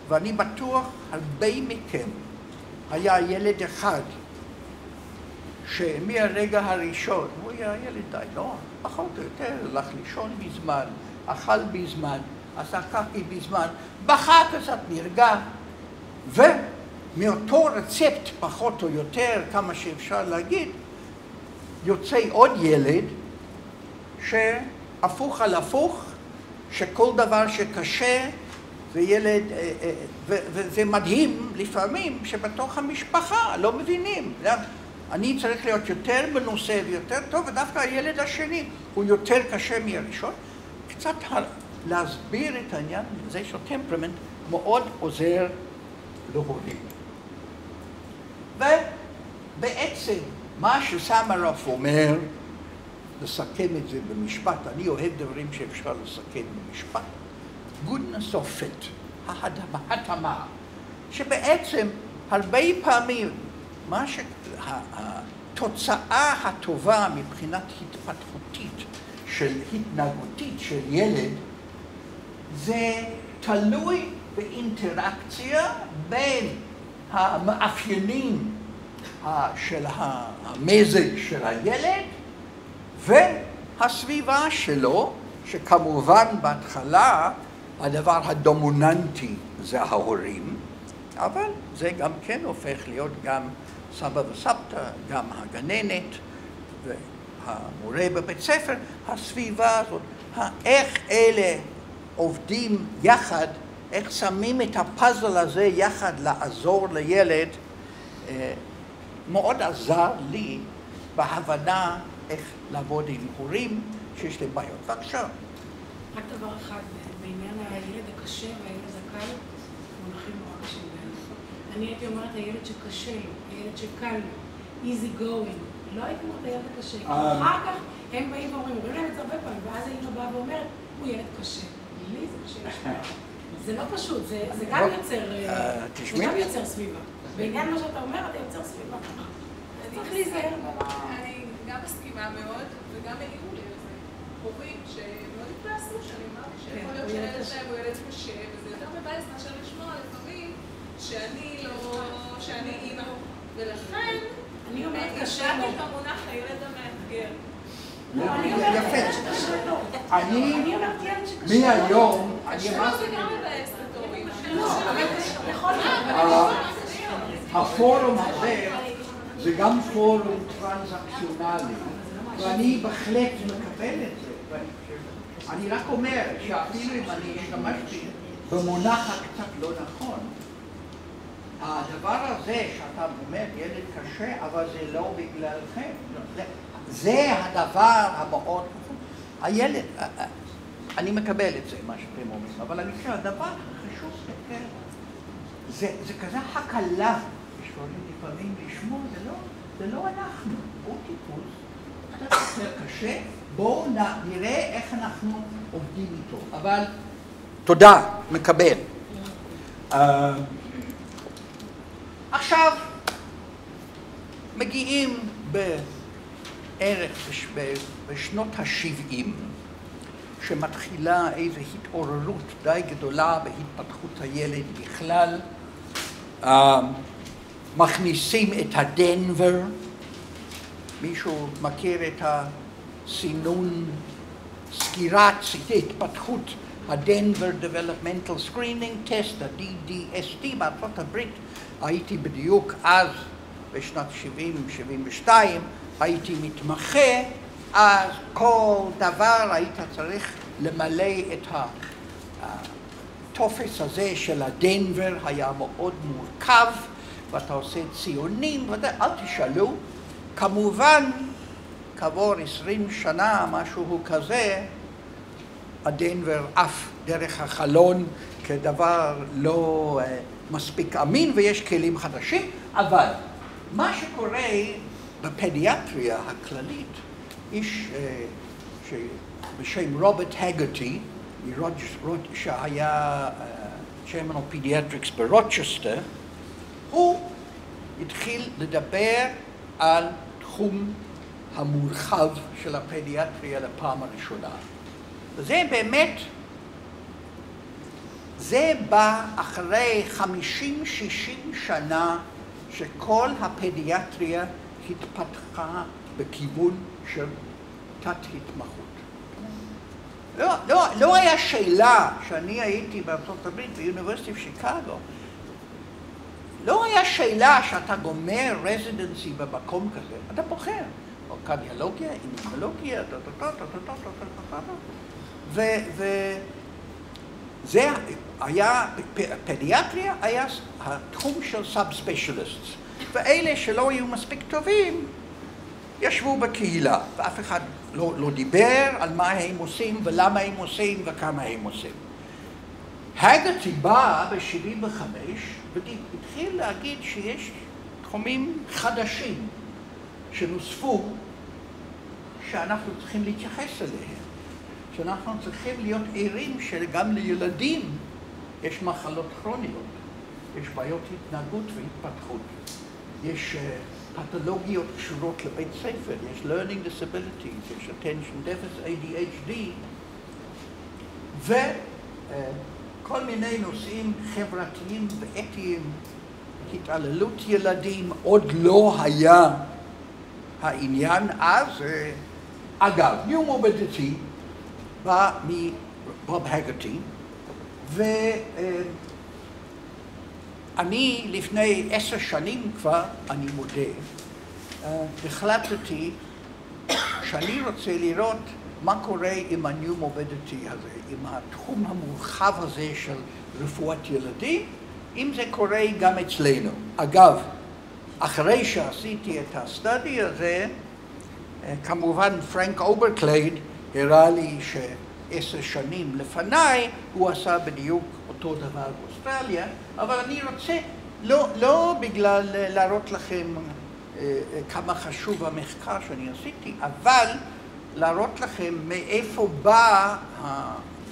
ואני בטוח הרבה מכם היה ילד אחד שמהרגע הראשון, הוא היה ילד די נוח, פחות או יותר, הלך לישון בזמן, אכל בזמן, עשה קקי בזמן, בכה קצת נרגע, ומאותו רצפט, פחות או יותר, כמה שאפשר להגיד, יוצא עוד ילד שהפוך על הפוך, שכל דבר שקשה, וילד, וזה מדהים לפעמים שבתוך המשפחה לא מבינים. אני צריך להיות יותר מנוסה ויותר טוב, ודווקא הילד השני הוא יותר קשה מהראשון. קצת להסביר את העניין הזה של טמפרמנט מאוד עוזר להורים. ובעצם מה שסמרוף אומר, לסכם את זה במשפט, אני אוהב דברים שאפשר לסכם במשפט, goodness of fit. ההתאמה, שבעצם הרבה פעמים התוצאה הטובה מבחינת התפתחותית התנהגותית של ילד זה תלוי באינטראקציה בין המאפיינים של המזג של הילד והסביבה שלו, שכמובן בהתחלה הדבר הדומיננטי זה ההורים, אבל זה גם כן הופך להיות גם סבא וסבתא, גם הגננת והמורה בבית ספר, הסביבה הזאת, איך אלה עובדים יחד, איך שמים את הפאזל הזה יחד לעזור לילד, מאוד עזר לי בהבנה איך לעבוד עם הורים שיש להם בעיות. בבקשה. רק דבר אחד, בעניין הילד הקשה והילד הקל, מונחים נורא קשים בערך. אני הייתי אומרת הילד שקשה לו, הילד שקל לו, easy going. לא הייתי אומרת הילד הקשה. אחר כך הם באים ואומרים, אומרים להם את זה הרבה פעמים, ואז האמא באה ואומרת, הוא ילד קשה. לי זה קשה לשמוע. זה לא פשוט, זה גם יוצר סביבה. בעניין מה שאתה אומר, אתה יוצר סביבה. צריך להיזהר. אני גם מסכימה מאוד, וגם העירו לי על זה. הורים שמאוד התבאסו, שאני אמרתי שיכול להיות שהילד שלהם הוא ילד קשה, וזה יותר מבאס מאשר לשמוע לפעמים שאני אימא. ולכן, אני אומרת קשה לו. את המונח הילד המאתגר. אני אומרת ילד שקשה לו. אני אומרת ילד שקשה לו. מהיום, קשה לו זה גם מבאס לתורים. הפורום הזה זה גם פורום טרנזקציונלי, ואני בהחלט מקבל את זה. אני רק אומר שאפילו אם אני השתמשתי במונח הקצת לא נכון, הדבר הזה שאתה אומר ילד קשה, אבל זה לא בגללכם. זה הדבר המאוד... הילד, אני מקבל את זה, מה שאתם אומרים, אבל אני חושב, הדבר החשוב זה כזה הקלה. לפעמים לשמוע, זה לא אנחנו, הוא טיפוס, קצת יותר קשה, בואו נראה איך אנחנו עובדים איתו. אבל תודה, מקבל. עכשיו, מגיעים בערך בשנות ה-70, שמתחילה איזו התעוררות די גדולה בהתפתחות הילד בכלל, מכניסים את הדנבר, מישהו מכיר את הסינון, סקירת התפתחות הדנבר Developmental Screening Test, ה-DDST בארצות הברית, הייתי בדיוק אז בשנת 70-72, הייתי מתמחה, אז כל דבר היית צריך למלא את הטופס הזה של הדנבר, היה מאוד מורכב, ואתה עושה ציונים, אל תשאלו. כמובן, כעבור 20 שנה, משהו כזה, הדנבר עף דרך החלון כדבר לא מספיק אמין, ויש כלים חדשים, אבל מה שקורה בפדיאטריה הכללית, איש בשם רוברט הגרטי, שהיה chairman of pediatrics ברוצ'סטר, הוא התחיל לדבר על תחום המורחב של הפדיאטריה לפעם הראשונה. וזה באמת, זה בא אחרי 50-60 שנה שכל הפדיאטריה התפתחה בכיוון של תת-התמחות. לא היה שאלה שאני הייתי בארצות הברית באוניברסיטת שיקגו, לא היה שאלה שאתה גומר רזידנסי במקום כזה, אתה בוחר, או קרדיולוגיה, אימונולוגיה, וזה היה, פדיאטריה היה התחום של סאב-ספיישליסטס, ואלה שלא היו מספיק טובים, ישבו בקהילה, ואף אחד לא דיבר על מה הם עושים ולמה הם עושים וכמה הם עושים. הגרטי בא ב-75 והתחיל להגיד שיש תחומים חדשים שנוספו שאנחנו צריכים להתייחס אליהם, שאנחנו צריכים להיות ערים שגם לילדים יש מחלות כרוניות, יש בעיות התנהגות והתפתחות, יש פתולוגיות קשורות לבית ספר, יש learning disabilities, יש attention deficit, ADHD, וכל מיני נושאים חברתיים ואתיים, התעללות ילדים, עוד לא היה העניין אז. אגב, New Morbidity בא מבוב הגרטי, ואני לפני 10 שנים כבר, אני מודה, החלטתי שאני רוצה לראות מה קורה עם ה-New Morbidity הזה, עם התחום המורחב הזה של רפואת ילדים, אם זה קורה גם אצלנו. אגב, אחרי שעשיתי את הסטאדי הזה, כמובן פרנק אוברקלייד הראה לי ש10 שנים לפניי הוא עשה בדיוק אותו דבר באוסטרליה, אבל אני רוצה, לא בגלל להראות לכם כמה חשוב המחקר שאני עשיתי, אבל להראות לכם מאיפה בא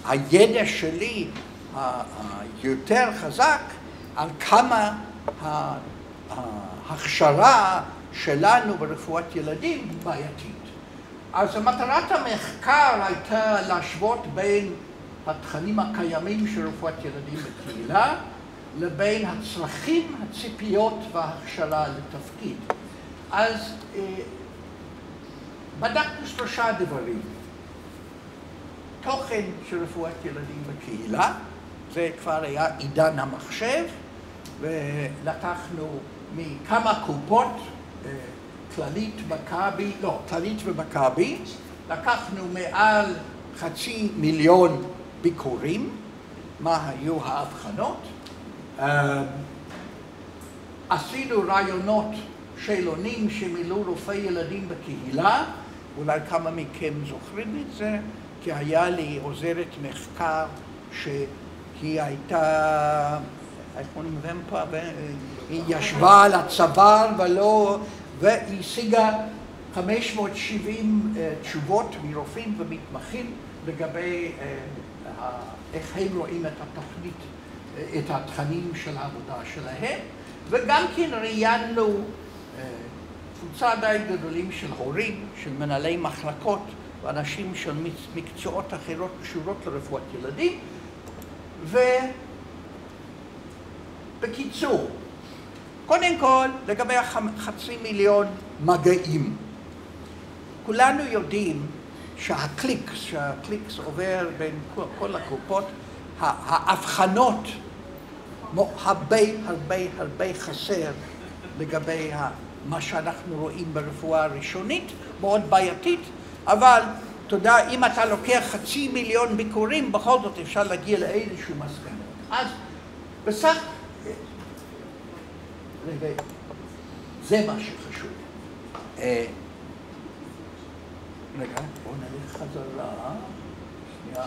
הידע שלי היותר חזק, על כמה ההכשרה שלנו ברפואת ילדים בעייתית. אז מטרת המחקר הייתה להשוות בין התכנים הקיימים של רפואת ילדים בקהילה לבין הצרכים, הציפיות וההכשרה לתפקיד. אז בדקנו 3 דברים. תוכן של רפואת ילדים בקהילה, זה כבר היה עידן המחשב, ולקחנו מכמה קופות, כללית ומכבי, לקחנו מעל 500,000 ביקורים, מה היו ההבחנות. עשינו רעיונות שאלונים שמילאו רופאי ילדים בקהילה, אולי כמה מכם זוכרים את זה, כי היה לי עוזרת מחקר שהיא הייתה, איך קוראים להם פה, היא ישבה על הצוואר והיא השיגה 570 תשובות מרופאים ומתמחים לגבי איך הם רואים את התוכנית, את התכנים של העבודה שלהם, וגם כן ראיינו קבוצה די גדולים של הורים, של מנהלי מחלקות ואנשים של מקצועות אחרות קשורות לרפואת ילדים. ובקיצור, קודם כל לגבי 500,000 מגעים. כולנו יודעים שהקליקס עובר בין כל הקופות, ההבחנות הרבה חסר לגבי מה שאנחנו רואים ברפואה הראשונית, מאוד בעייתית, אבל תודה, אם אתה לוקח 500,000 ביקורים, בכל זאת אפשר להגיע לאיזשהו מסקנות. אז בסך, זה מה שחשוב. רגע, בואו נלך חזרה. שנייה.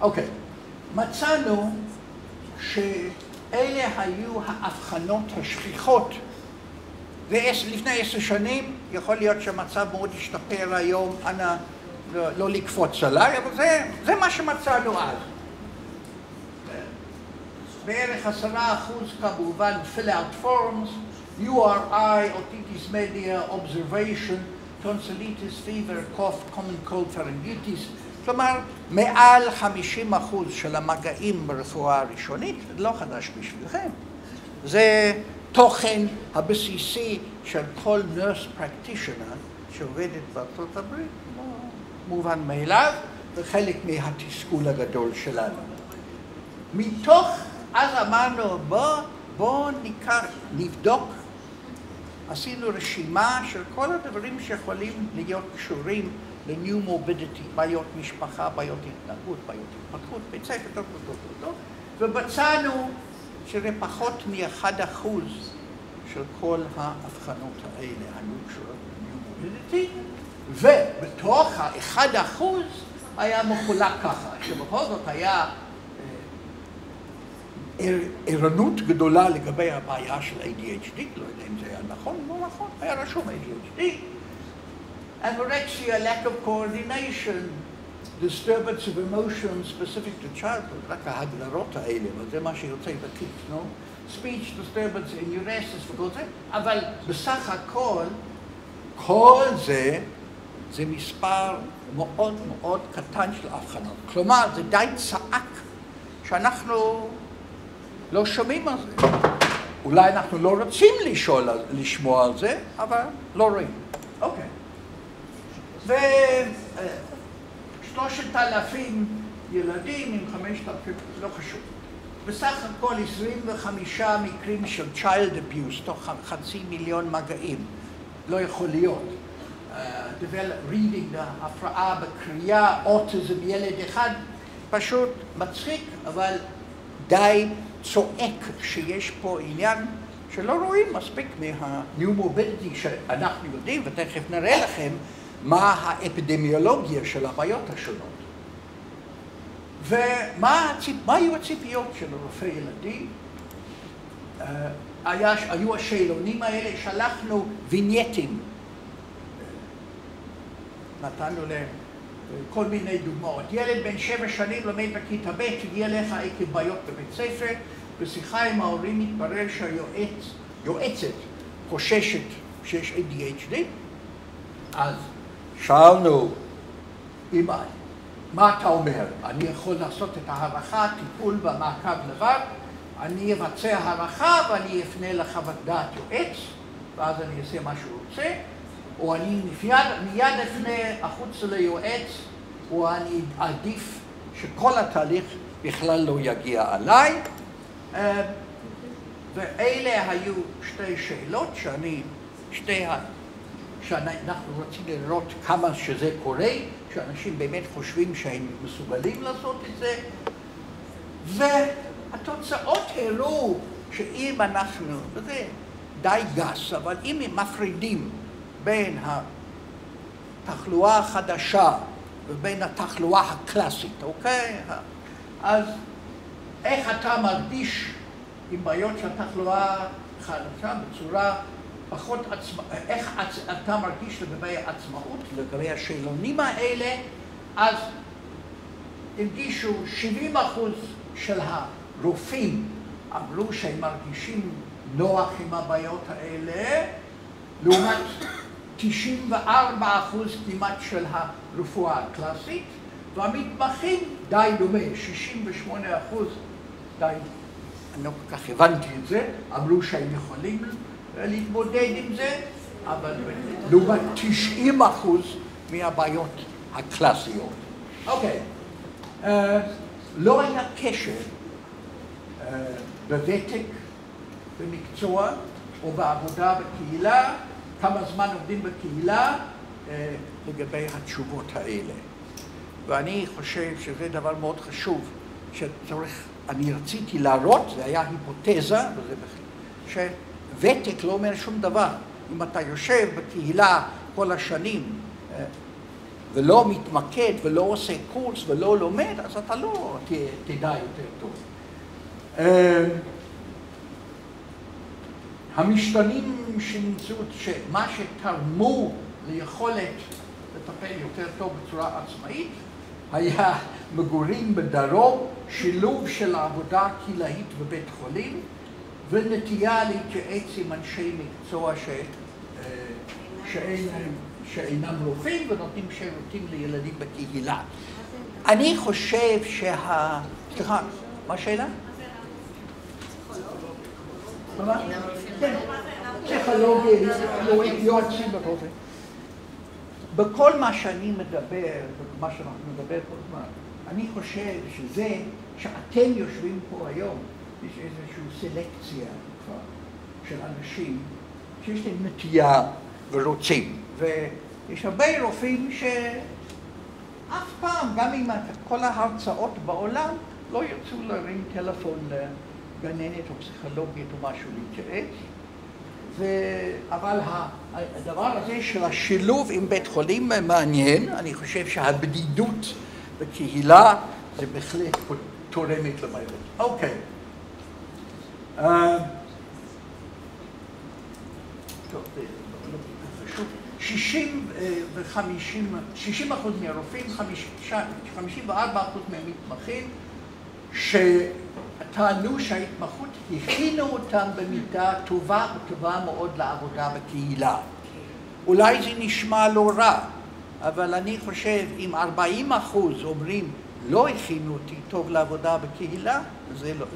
אוקיי, מצאנו שאלה היו ההבחנות השכיחות, ולפני 10 שנים יכול להיות שהמצב מאוד השתפר היום, אנא לא לקפוץ עליי, אבל זה מה שמצאנו אז. בערך 10% כמובן fill out forms, URI, otitis media, observation, tonsillitis, fever, cough, common cold, pharyngitis, כלומר, מעל 50% של המגעים ברפואה הראשונית, לא חדש בשבילכם. זה תוכן הבסיסי של כל nurse practitioner שעובדת בארצות הברית, מובן מאליו, וחלק מהתסכול הגדול שלנו. מתוך, אז אמרנו, בוא נבדוק, עשינו רשימה של כל הדברים שיכולים להיות קשורים ל-New Morbidity, בעיות משפחה, בעיות התנהגות, בעיות התפתחות, בית ספר, ובצענו שזה פחות מ1% של כל ההבחנות האלה היו קשורות ל-New ידידותי, ובתוך ה-1% היה מחולק ככה, שבכל זאת היה ערנות גדולה לגבי הבעיה של ADHD, לא יודע אם זה היה נכון או לא נכון, היה רשום ADHD, anorexia, lack of coordination, disturbance of emotion specific to childhood, רק ההגדרות האלה, אבל זה מה שיוצא בקיץ, no? speech disturbance, enuresis וכל זה, אבל בסך הכל, כל זה, זה מספר מאוד מאוד קטן של הבחנות. כלומר, זה די צעק שאנחנו לא שומעים על זה. אולי אנחנו לא רוצים לשמוע על זה, אבל לא רואים. אוקיי. 3,000 ילדים עם 5,000, לא חשוב. בסך הכל 25 מקרים של child abuse, תוך 500,000 מגעים. לא יכול להיות. reading, הפרעה בקריאה, אוטיזם, ילד אחד, פשוט מצחיק, אבל די צועק שיש פה עניין שלא רואים מספיק מה-new mobility שאנחנו יודעים, ותכף נראה לכם מה האפידמיולוגיה של הבעיות השונות. ומה היו הציפיות של רופאי ילדים? היו השאלונים האלה, שלחנו וינייטים, נתנו להם כל מיני דוגמאות. ילד בן 7 שנים לומד בכיתה ב' הגיע אליך עקב בעיות בבית ספר, בשיחה עם ההורים מתברר שהיועצת חוששת שיש ADHD, אז שאלנו, אמא, מה אתה אומר? אני יכול לעשות את ההערכה, טיפול במעקב לבד, אני אבצע הערכה ואני אפנה לחוות דעת יועץ, ואז אני אעשה מה שהוא רוצה, או אני מיד אפנה החוצה ליועץ, או אני עדיף שכל התהליך בכלל לא יגיע עליי. ואלה היו שתי שאלות שאנחנו רוצים לראות כמה שזה קורה, שאנשים באמת חושבים שהם מסוגלים לעשות את זה, והתוצאות הראו שאם אנחנו, וזה די גס, אבל אם הם מפרידים בין התחלואה החדשה ובין התחלואה הקלאסית, אוקיי? אז איך אתה מרגיש עם בעיות של התחלואה החדשה בצורה פחות איך אתה מרגיש לגבי העצמאות, לגבי השאלונים האלה, אז הרגישו 70% של הרופאים אמרו שהם מרגישים נוח עם הבעיות האלה, לעומת 94% כמעט של הרפואה הקלאסית, והמתמחים די דומה, 68% די, אני לא כל כך הבנתי את זה, אמרו שהם יכולים להתמודד עם זה, אבל לעומת 90% מהבעיות הקלאסיות. אוקיי, לא היה קשר בוותק, במקצוע או בעבודה בקהילה, כמה זמן עובדים בקהילה לגבי התשובות האלה. ואני חושב שזה דבר מאוד חשוב, אני רציתי להראות, זה היה היפותזה, שוותק לא אומר שום דבר. אם אתה יושב בקהילה כל השנים ולא מתמקד ולא עושה קורס ולא לומד, אז אתה לא תדע יותר טוב. המשתנים שנמצאו, מה שתרמו ליכולת לטפל יותר טוב בצורה עצמאית, היה מגורים בדרום, שילוב של עבודה קהילאית בבית חולים, ונטייה להתייעץ עם אנשי מקצוע שאינם רופאים ונותנים שירותים לילדים בקהילה. אני חושב סליחה, מה השאלה? פסיכולוגים, יועצים ברופא. בכל מה שאני מדבר, במה שאנחנו נדבר כל הזמן, אני חושב שזה שאתם יושבים פה היום, יש איזושהי סלקציה כבר של אנשים שיש להם נטייה ורוצים. ויש הרבה רופאים שאף פעם, גם עם כל ההרצאות בעולם, לא ירצו להרים טלפון לגננת או פסיכולוגית או משהו להתייעץ. אבל הדבר הזה של השילוב עם בית חולים מעניין. אני חושב שהבדידות בקהילה זה בהחלט תורמת למיילד. אוקיי. טוב, זה חשוב. 60% מהרופאים, 54% מהמתמחים, שטענו שההתמחות הכינו אותם במידה טובה מאוד לעבודה בקהילה. אולי זה נשמע לא רע, אבל אני חושב, אם 40% אומרים לא הכינו אותי טוב לעבודה בקהילה,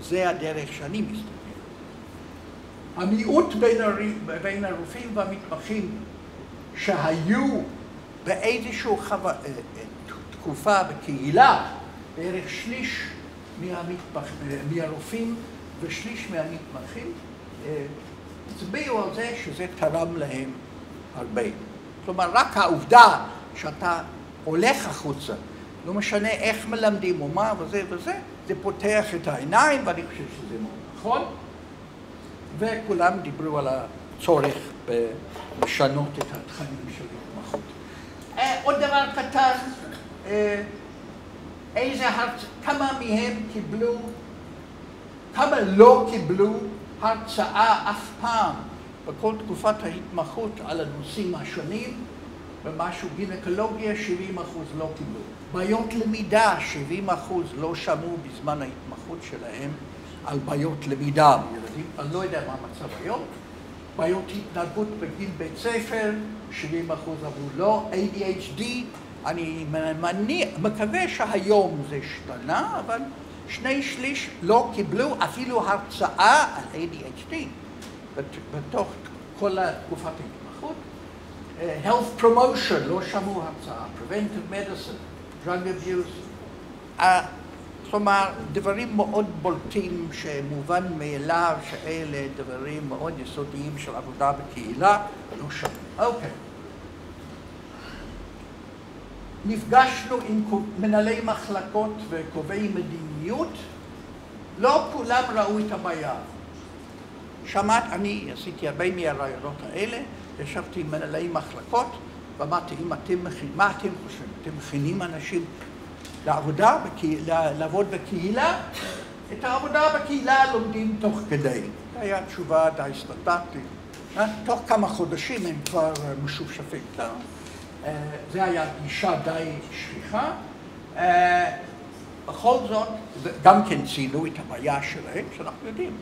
זה הדרך שאני מסתכל. המיעוט בין הרופאים והמתמחים שהיו באיזושהי תקופה בקהילה, בערך שליש מהרופאים ושליש מהמתמחים, הצביעו על זה שזה תרם להם הרבה. כלומר, רק העובדה שאתה הולך החוצה, לא משנה איך מלמדים או מה וזה, זה פותח את העיניים, ואני חושב שזה מאוד נכון. וכולם דיברו על הצורך לשנות את התכנים של ההתמחות. עוד דבר קטן, כמה מהם קיבלו, כמה לא קיבלו הרצאה אף פעם בכל תקופת ההתמחות על הנושאים השונים, במשהו גינקולוגיה 70% לא קיבלו. בעיות למידה 70% לא שמעו בזמן ההתמחות שלהם על בעיות למידה בילדים. אני לא יודע מה המצב היום. בעיות התנהגות בגיל בית ספר 70% אמרו לא. ADHD, אני מקווה שהיום זה השתנה, אבל 2/3 לא קיבלו אפילו הרצאה על ADHD בתוך כל תקופת ההתמחות. Health promotion, לא שמעו הרצאה. Preventive medicine, drug abuse. כלומר, דברים מאוד בולטים שמובן מאליו שאלה דברים מאוד יסודיים של עבודה בקהילה, לא שמעו. אוקיי. נפגשנו עם מנהלי מחלקות וקובעי מדיניות, לא כולם ראו את הבעיה. אני עשיתי הרבה מהרעיונות האלה, ישבתי עם מנהלי מחלקות, ואמרתי, מה אתם חושבים? אתם מכינים אנשים לעבוד בקהילה? את העבודה בקהילה לומדים תוך כדי. זו הייתה תשובה די סטנדרטית. תוך כמה חודשים הם כבר משופשפים. זה היה גישה די שכיחה. בכל זאת, גם כן ציינו את הבעיה שלהם, שאנחנו יודעים,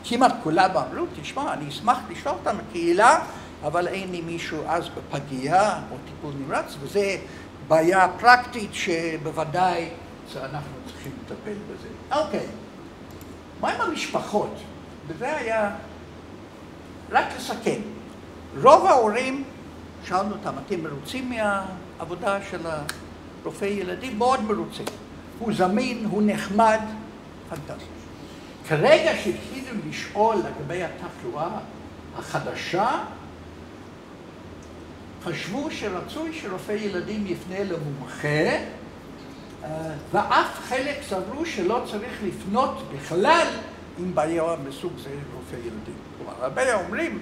שכמעט כולם אמרו, תשמע, אני אשמח לשלוח אותם לקהילה, אבל אין לי מישהו אז בפגייה או טיפול נמרץ, וזה בעיה פרקטית שבוודאי אנחנו צריכים לטפל בזה. אוקיי, מה עם המשפחות? וזה היה רק לסכם. רוב ההורים, שאלנו אותם, אתם מרוצים מהעבודה של הרופא ילדים? מאוד מרוצים. הוא זמין, הוא נחמד, פנטסטי. כרגע שהתחילו לשאול לגבי התחלואה החדשה, חשבו שרצוי שרופא ילדים יפנה למומחה, ואף חלק סברו שלא צריך לפנות בכלל עם בעיה מסוג זה רופא ילדים. כלומר, הרבה אומרים,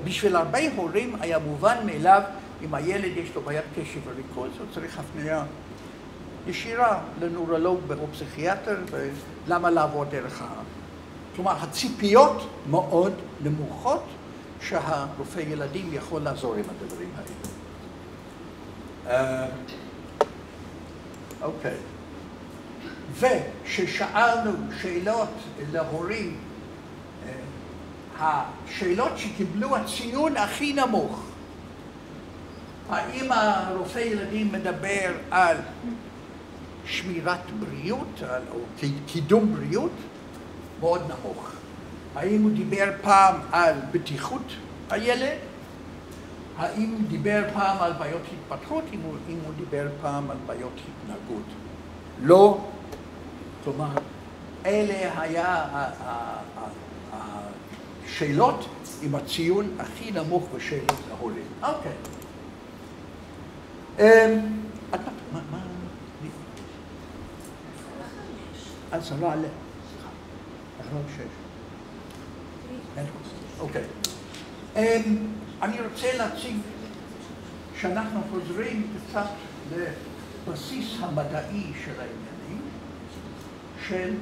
בשביל הרבה הורים היה מובן מאליו, אם הילד יש לו בעיית קשב וריכוז, הוא צריך הפניה ישירה לנורולוג או פסיכיאטר, ולמה לעבוד דרך כלומר, הציפיות מאוד נמוכות שהרופא ילדים יכול לעזור עם הדברים האלה. אוקיי. וששאלנו שאלות להורים, השאלות שקיבלו הציון הכי נמוך, האם הרופא ילדים מדבר על שמירת בריאות או קידום בריאות? מאוד נמוך. האם הוא דיבר פעם על בטיחות הילד? האם הוא דיבר פעם על בעיות התפתחות? אם הוא דיבר פעם על בעיות התנהגות? לא. כלומר, אלה היה השאלות עם הציון הכי נמוך בשאלות ההורים. אוקיי. מה? אז לא עלה. 6. אוקיי. אני רוצה להציג שאנחנו חוזרים קצת לבסיס המדעי של העניינים, של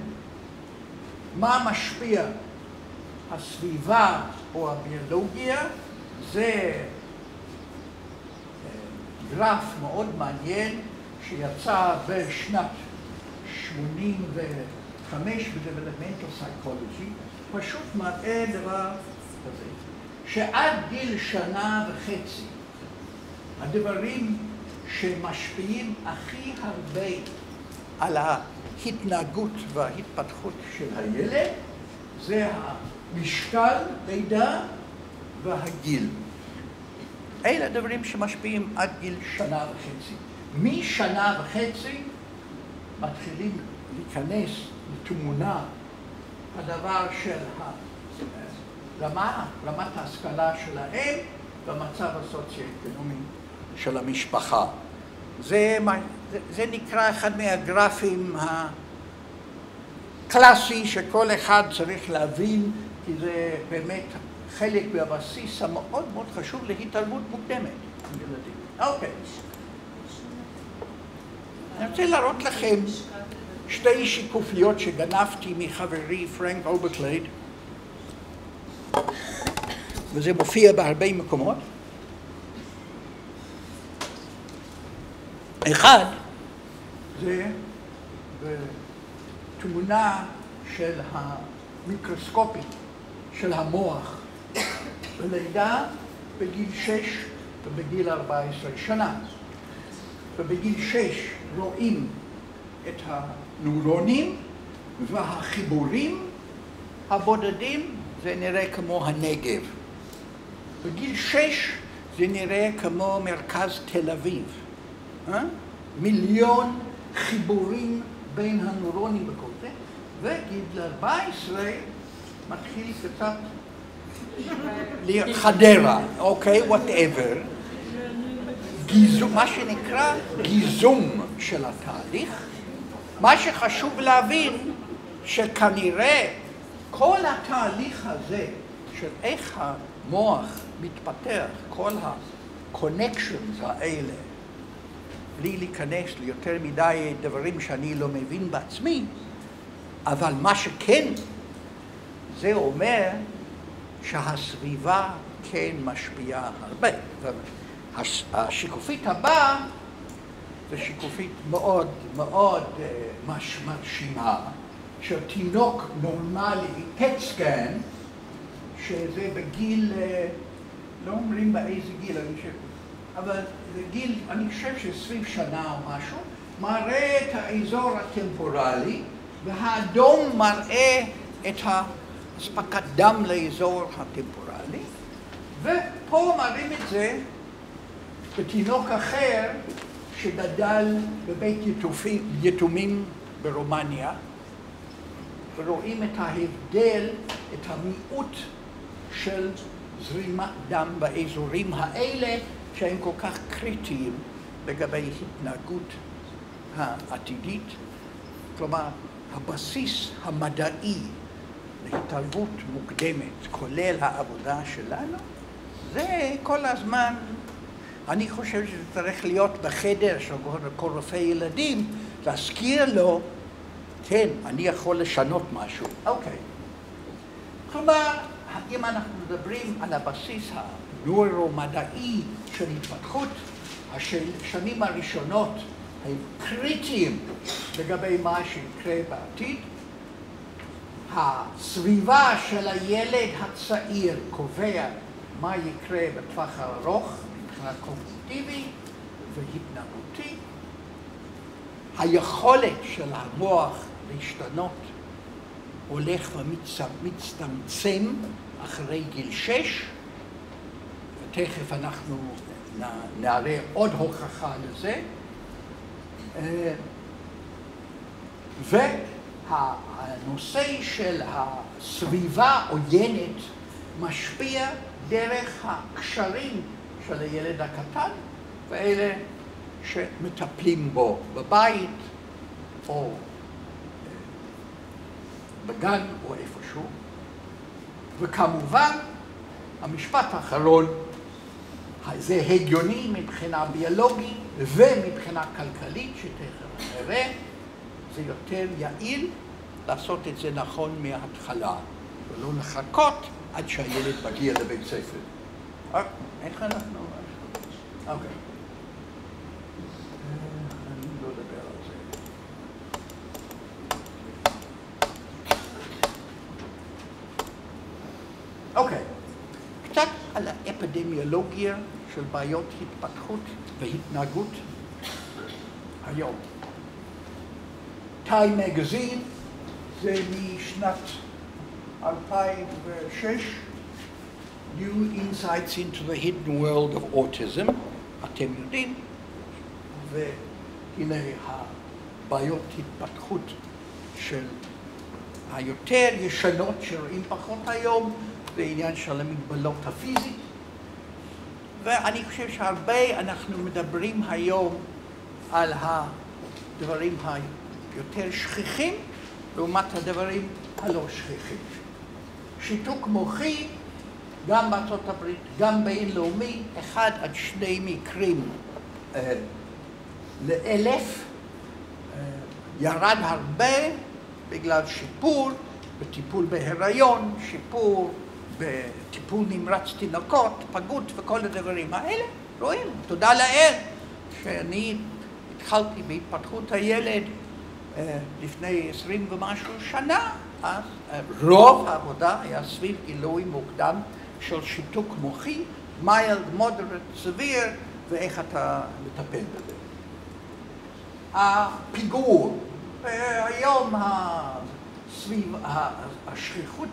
מה משפיע הסביבה או הביולוגיה. זה גרף מאוד מעניין שיצא בשנת 85 ב-Developmental Psychology, פשוט מראה דבר כזה, שעד גיל 1.5 שנה הדברים שמשפיעים הכי הרבה על ההתנהגות וההתפתחות של הילד זה המשקל, לידה והגיל. אלה הדברים שמשפיעים עד גיל 1.5 שנה. מ1.5 שנה מתחילים להיכנס לתמונה הדבר של רמת ההשכלה שלהם והמצב הסוציו-אקונומי של המשפחה. זה נקרא אחד מהגרפים הקלאסי שכל אחד צריך להבין, כי זה באמת חלק מהבסיס המאוד מאוד חשוב להתערבות מוקדמת. אוקיי. אני רוצה להראות לכם שתי שיקופיות שגנבתי מחברי פרנק אוברקלייד, וזה מופיע בהרבה מקומות. אחד זה בתמונה של המיקרוסקופית של המוח בלידה בגיל 6 ובגיל 14 שנה. ובגיל 6 רואים את הנוירונים והחיבורים הבודדים, זה נראה כמו הנגב. בגיל 6 זה נראה כמו מרכז תל אביב. מיליון חיבורים בין הנוירונים וכל זה. וגיל 14 מתחיל קצת חדרה, אוקיי, whatever. מה שנקרא גיזום של התהליך. מה שחשוב להבין שכנראה כל התהליך הזה של איך המוח מתפתח, כל ה-connections האלה, בלי להיכנס ליותר מדי דברים שאני לא מבין בעצמי, אבל מה שכן, זה אומר שהסביבה כן משפיעה הרבה. השיקופית הבאה זה שיקופית מאוד מאוד מרשימה של תינוק נורמלי, PET scan, שזה בגיל, לא אומרים באיזה גיל, אבל זה גיל, אני חושב ש20 שנה או משהו, מראה את האזור הטמפורלי, והאדום מראה את הספקת דם לאזור הטמפורלי, ופה מראים את זה בתינוק אחר שגדל בבית יתומים ברומניה, ורואים את ההבדל, את המיעוט של זרימת דם באזורים האלה שהם כל כך קריטיים לגבי התנהגות העתידית. כלומר, הבסיס המדעי להתערבות מוקדמת, כולל העבודה שלנו, זה כל הזמן, אני חושב שזה צריך להיות בחדר של כל רופא ילדים, להזכיר לו, כן, אני יכול לשנות משהו. אוקיי. כלומר, אם אנחנו מדברים על הבסיס הנוירו-מדעי של התפתחות, השנים הראשונות הם קריטיים לגבי מה שיקרה בעתיד. הסביבה של הילד הצעיר קובע מה יקרה בטווח הארוך מבחינה קוגניטיבי והתנהגותי. היכולת של המוח להשתנות הולך ומצטמצם אחרי גיל 6, ותכף אנחנו נראה עוד הוכחה לזה. והנושא של הסביבה עוינת משפיע דרך הקשרים של הילד הקטן, ואלה שמטפלים בו בבית או בגן או איפשהו. וכמובן, המשפט האחרון, זה הגיוני מבחינה ביולוגית ומבחינה כלכלית, שתכף נראה, זה יותר יעיל לעשות את זה נכון מההתחלה, ולא לחכות עד שהילד מגיע לבית ספר. איך אנחנו? אוקיי. אני לא אדבר על זה. אוקיי. קצת על האפידמיולוגיה של בעיות התפתחות והתנהגות היום. טיים מגזין זה משנת 2006, New Insights into the Hidden World of Autism, אתם יודעים, והנה הבעיות התפתחות של היותר ישנות שרואים פחות היום, זה עניין של המגבלות הפיזית, ואני חושב שהרבה אנחנו מדברים היום על הדברים היותר שכיחים, לעומת הדברים הלא שכיחים. שיתוק מוחי, גם בארצות הברית, גם בינלאומי, 1 עד 2 מקרים ל-1,000, ירד הרבה בגלל שיפור בטיפול בהיריון, שיפור בטיפול נמרץ תינוקות, פגות וכל הדברים האלה. רואים, תודה לאל, שאני התחלתי בהתפתחות הילד לפני 20 ומשהו שנה, אז רוב העבודה היה סביב גילוי מוקדם של שיתוק מוחי, mild, moderate, severe, ואיך אתה מטפל בזה. הפיגור, היום סביב השכיחות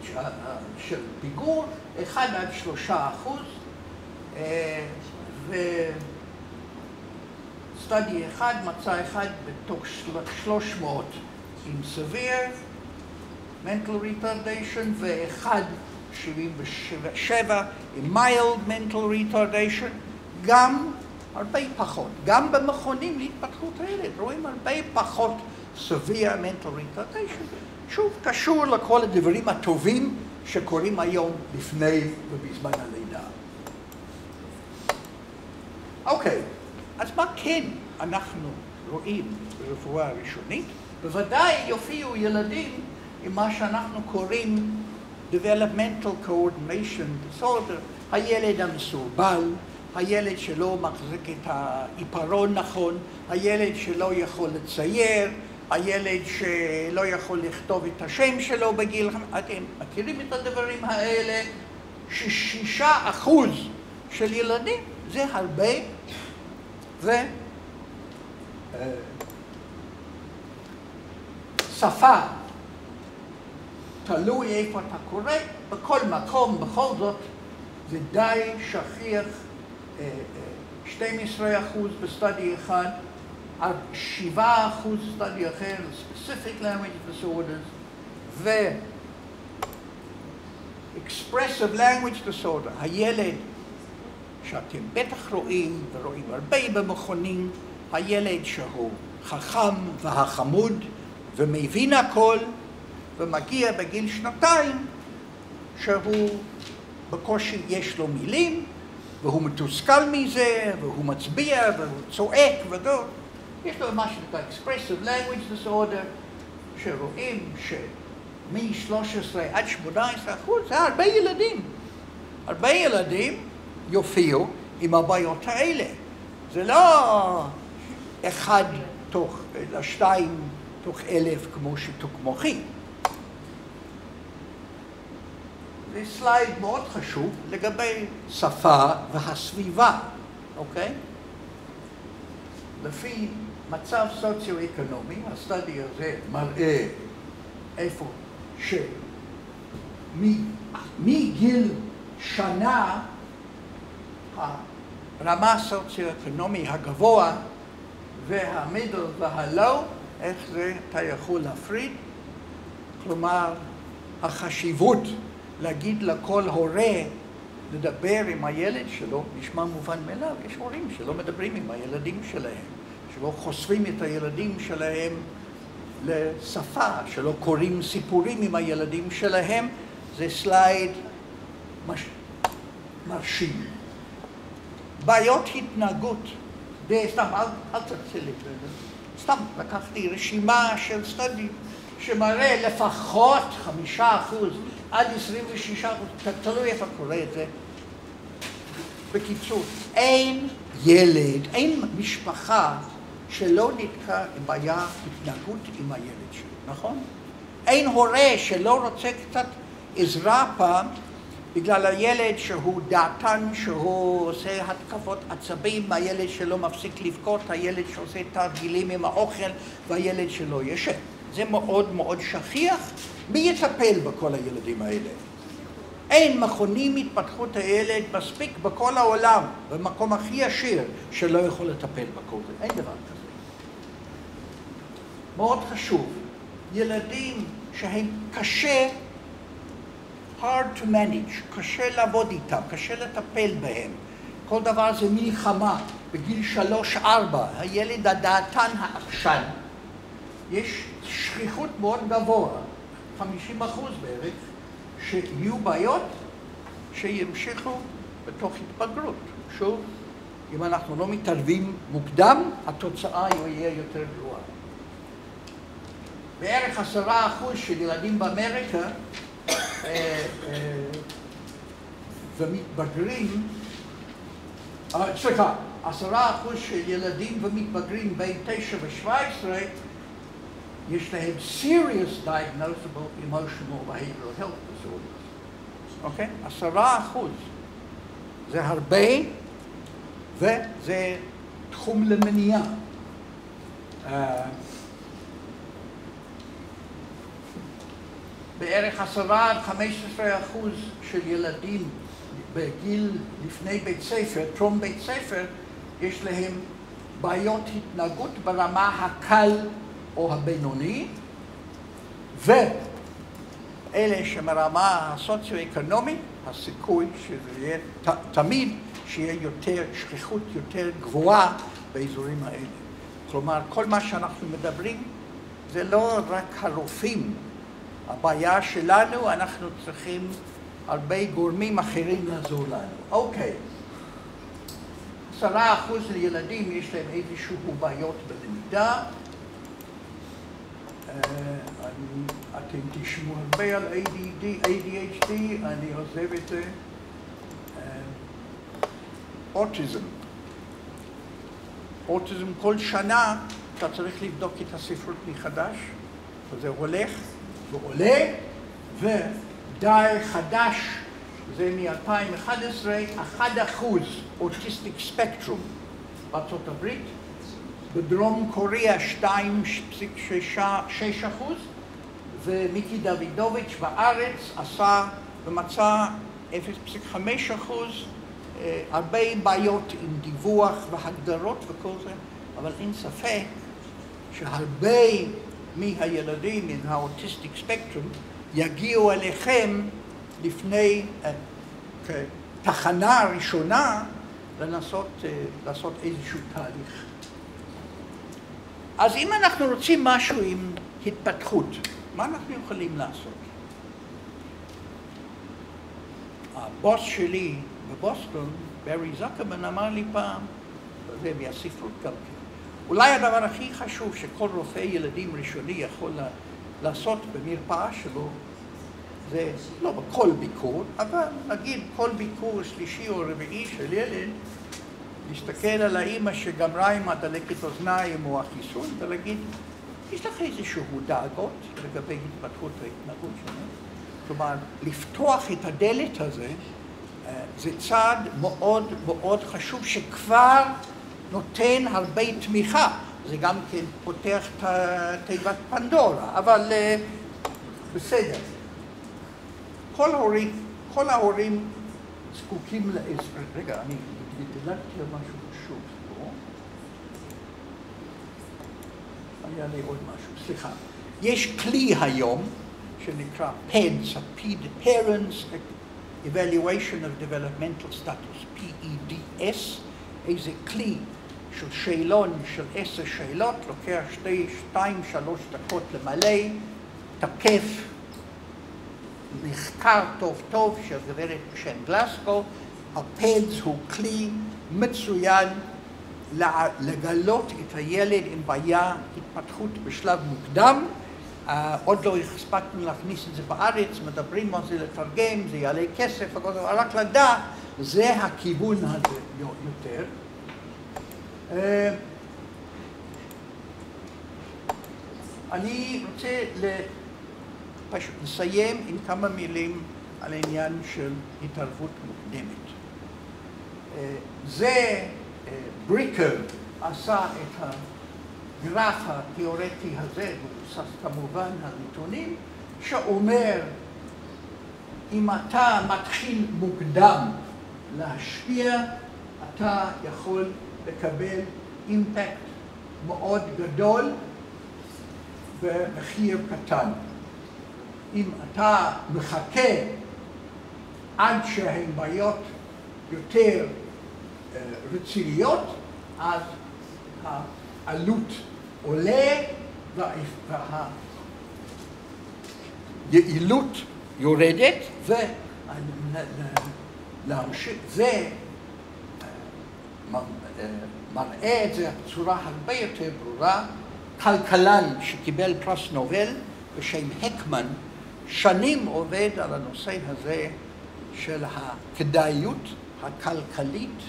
של פיגור, 1 עד 3%, וסטאדי אחד מצא אחד בתוך 300 עם severe mental retardation ואחד 77 עם mild mental retardation, גם הרבה פחות, גם במכונים להתפתחות הילד, רואים הרבה פחות severe mental retardation, שוב קשור לכל הדברים הטובים שקורים היום לפני ובזמן הלידה. אוקיי, אז מה כן אנחנו רואים ברפואה הראשונית? בוודאי יופיעו ילדים עם מה שאנחנו קוראים developmental coordination disorder, הילד המסורבל, הילד שלא מחזיק את העיפרון נכון, הילד שלא יכול לצייר, הילד שלא יכול לכתוב את השם שלו בגיל, אתם מכירים את הדברים האלה? 6% של ילדים זה הרבה, שפה, תלוי איפה אתה קורא, בכל מקום, בכל זאת, זה די שכיח, 12% בסטאדי אחד, 7% סטאדי אחר, specific language disorders, expressive language disorder, הילד שאתם בטח רואים, ורואים הרבה במכונים, הילד שהוא חכם והחמוד ומבין הכל, ומגיע בגיל 2 שהוא בקושי יש לו מילים, והוא מתוסכל מזה, והוא מצביע, והוא צועק ודור. יש לו מה שנקרא expressive language disorder, שרואים שמ-13 עד 18% זה הרבה ילדים. הרבה ילדים יופיעו עם הבעיות האלה. זה לא 1 תוך 2 תוך 1,000 כמו שיתוק מוחי. זה סלייד מאוד חשוב לגבי שפה והסביבה, אוקיי? לפי מצב סוציו-אקונומי, הסטאדי הזה מראה איפה שמגיל שנה הרמה הסוציו-אקונומי הגבוה והמידל והלא, איך זה אתה יכול להפריד? כלומר, החשיבות להגיד לכל הורה לדבר עם הילד שלו נשמע מובן מאליו. יש הורים שלא מדברים עם הילדים שלהם, שלא חושפים את הילדים שלהם לשפה, שלא קוראים סיפורים עם הילדים שלהם. זה סלייד מרשים. בעיות התנהגות, סתם, אל תרצה לי, סתם לקחתי רשימה של סטאדי שמראה לפחות 5% עד 26%, תלוי איפה קורה את זה. בקיצור, אין ילד, אין משפחה שלא נתקע עם בעיה התנהגות עם הילד שלו, נכון? אין הורה שלא רוצה קצת עזרה פעם בגלל הילד שהוא דעתן, שהוא עושה התקפות עצבים, הילד שלו מפסיק לבכות, הילד שעושה תרגילים עם האוכל והילד שלו ישן. זה מאוד מאוד שכיח. מי יטפל בכל הילדים האלה? אין מכונים התפתחות הילד מספיק בכל העולם, במקום הכי עשיר, שלא יכול לטפל בכל זה. אין דבר כזה. מאוד חשוב, ילדים שהם קשה, hard to manage, קשה לעבוד איתם, קשה לטפל בהם. כל דבר זה מלחמה. בגיל 3-4, הילד הדעתן העקשן, יש שכיחות מאוד גבוה, 50% בערך, שיהיו בעיות שימשיכו בתוך התבגרות. שוב, אם אנחנו לא מתערבים מוקדם, התוצאה יהיה יותר גרועה. בערך 10% של ילדים באמריקה ומתבגרים, סליחה, 10% של ילדים ומתבגרים בין 9 ו-17, יש להם serious diagnosable emotional behavioral health disorders. אוקיי? 10%. זה הרבה, וזה תחום למניעה. בערך 10-15% של ילדים בגיל לפני בית ספר, טרום בית ספר, יש להם בעיות התנהגות ברמה הקל או הבינוני, ואלה שמרמה הסוציו-אקונומית, הסיכוי שזה יהיה תמיד, שיהיה יותר שכיחות יותר גבוהה באזורים האלה. כלומר, כל מה שאנחנו מדברים זה לא רק הרופאים. הבעיה שלנו, אנחנו צריכים הרבה גורמים אחרים לעזור לנו. אוקיי. 10% לילדים יש להם איזשהו בעיות בלמידה. אתם תשמעו הרבה על ADHD, אני עוזב את זה. אוטיזם. אוטיזם כל שנה אתה צריך לבדוק את הספרות מחדש, וזה הולך ועולה, ודי חדש, זה מ-2011, 1% אוטיסטיק ספקטרום בארצות הברית, בדרום קוריאה 2.6%, ומיקי דוידוביץ' בארץ עשה ומצא 0.5%, הרבה בעיות עם דיווח והגדרות וכל זה, אבל אין ספק שהרבה מהילדים עם האוטיסטיק ספקטרום יגיעו אליכם לפני תחנה ראשונה לעשות איזשהו תהליך. אז אם אנחנו רוצים משהו עם התפתחות, מה אנחנו יכולים לעשות? הבוס שלי בבוסטון, ברי זקרמן, אמר לי פעם, זה מהספרות גם כן, אולי הדבר הכי חשוב שכל רופא ילדים ראשוני יכול לעשות במרפאה שלו, זה לא בכל ביקור, אבל נגיד כל ביקור שלישי או רביעי של ילד, להסתכל על האמא שגמרה עם הדלקת אוזניים או החיסון, ולהגיד, יש לך איזשהו דאגות לגבי התפתחות ההתנהגות שלנו? כלומר, לפתוח את הדלת הזה, זה צעד מאוד מאוד חשוב שכבר נותן הרבה תמיכה. זה גם כן פותח את תיבת פנדורה, אבל בסדר. כל ההורים זקוקים לעזר. רגע, אני דילגתי על משהו חשוב פה. היה לי עוד משהו, סליחה. יש כלי היום שנקרא PEDS, Parents Evaluation of Developmental Status, PEDS, איזה כלי של שאלון של 10 שאלות, לוקח 2-3 דקות למלא, תקף, נחקר טוב טוב של גברת בשם גלסקו, הפדס הוא כלי מצוין לגלות את הילד עם בעיה התפתחות בשלב מוקדם. עוד לא הספקנו להכניס את זה בארץ, מדברים על זה לתרגם, זה יעלה כסף, רק לדעת, זה הכיוון הזה יותר. אני רוצה פשוט לסיים עם כמה מילים על העניין של התערבות מוקדמת. זה בריקר עשה את הגרף התיאורטי הזה, מבוסס כמובן על נתונים, שאומר אם אתה מתחיל מוקדם להשפיע, אתה יכול לקבל אימפקט מאוד גדול במחיר קטן. אם אתה מחכה עד שהן בעיות יותר רציניות, אז העלות עולה והיעילות יורדת, זה מראה את זה בצורה הרבה יותר ברורה. כלכלן שקיבל פרס נובל בשם הקמן שנים עובד על הנושא הזה של הכדאיות הכלכלית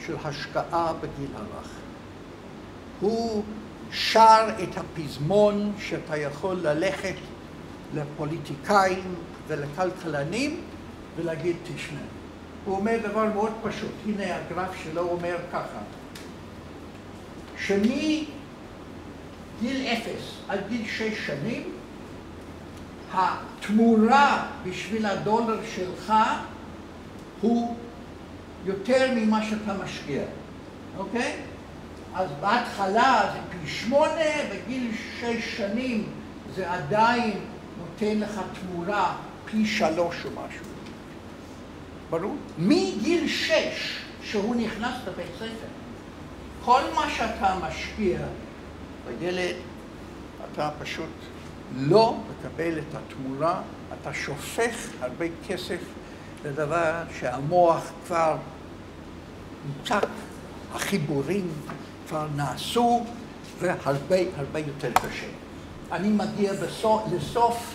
של השקעה בגיל הרך. הוא שר את הפזמון שאתה יכול ללכת לפוליטיקאים ולכלכלנים ולהגיד תשמע. הוא אומר דבר מאוד פשוט, הנה הגרף שלו אומר ככה, שמגיל 0 עד גיל 6 שנים, התמורה בשביל הדולר שלך הוא יותר ממה שאתה משקיע, אוקיי? אז בהתחלה זה פי 8, בגיל 6 שנים זה עדיין נותן לך תמורה פי 3 או משהו. ברור? מגיל 6 שהוא נכנס לבית ספר, כל מה שאתה משקיע בילד, אתה פשוט לא מקבל את התמורה, אתה שופך הרבה כסף לדבר שהמוח כבר נוצק, החיבורים כבר נעשו והרבה הרבה יותר קשה. אני מגיע לסוף,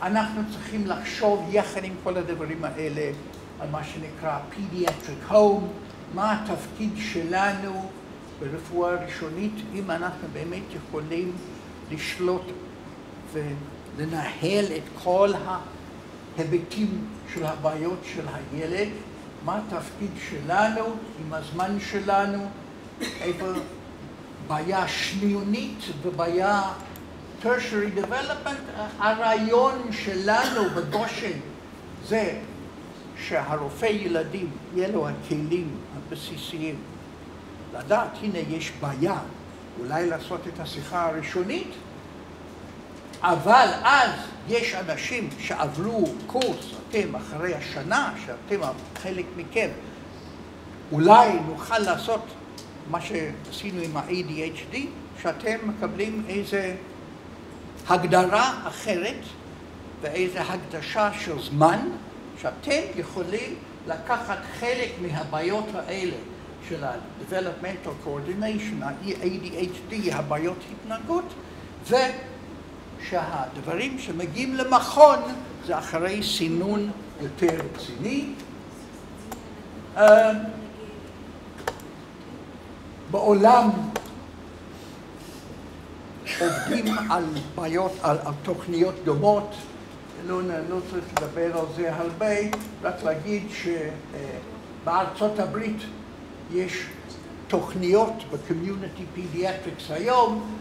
אנחנו צריכים לחשוב יחד עם כל הדברים האלה על מה שנקרא Pediatric Home, מה התפקיד שלנו ברפואה ראשונית, אם אנחנו באמת יכולים לשלוט ולנהל את כל ההיבטים של הבעיות של הילד, מה התפקיד שלנו עם הזמן שלנו, איפה בעיה שניונית ובעיה tertiary development. הרעיון שלנו בגושן זה שהרופא ילדים יהיה לו הכלים הבסיסיים לדעת, הנה יש בעיה, אולי לעשות את השיחה הראשונית, אבל אז יש אנשים שעברו קורס, אתם אחרי השנה, שאתם חלק מכם, אולי נוכל לעשות מה שעשינו עם ה-ADHD, שאתם מקבלים איזו הגדרה אחרת ואיזו הקדשה של זמן, שאתם יכולים לקחת חלק מהבעיות האלה של ה-Developmental Coordination, ה-ADHD, הבעיות התנהגות, ושהדברים שמגיעים למכון זה אחרי סינון יותר רציני. בעולם עובדים על בעיות, על תוכניות דומות, לא צריך לדבר על זה הרבה, רק להגיד שבארצות הברית יש תוכניות ב-Community Pediatrics היום,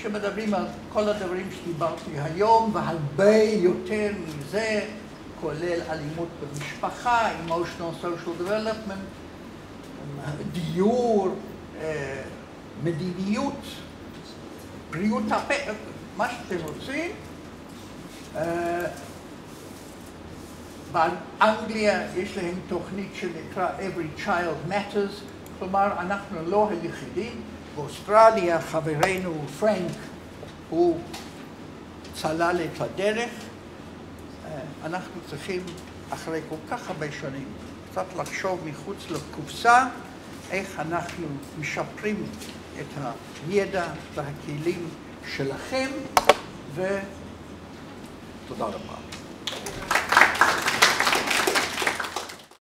שמדברים על כל הדברים שדיברתי היום, והרבה יותר מזה, כולל אלימות במשפחה, Emotional Social Development, דיור, מדיניות, בריאות הפה, מה שאתם רוצים. באנגליה יש להם תוכנית שנקרא Every Child Matters, כלומר אנחנו לא היחידים. באוסטרליה חברנו פרנק הוא צלל את הדרך, אנחנו צריכים, אחרי כל כך הרבה שנים, קצת לחשוב מחוץ לקופסה, איך אנחנו משפרים את הידע והכלים שלכם, ותודה רבה.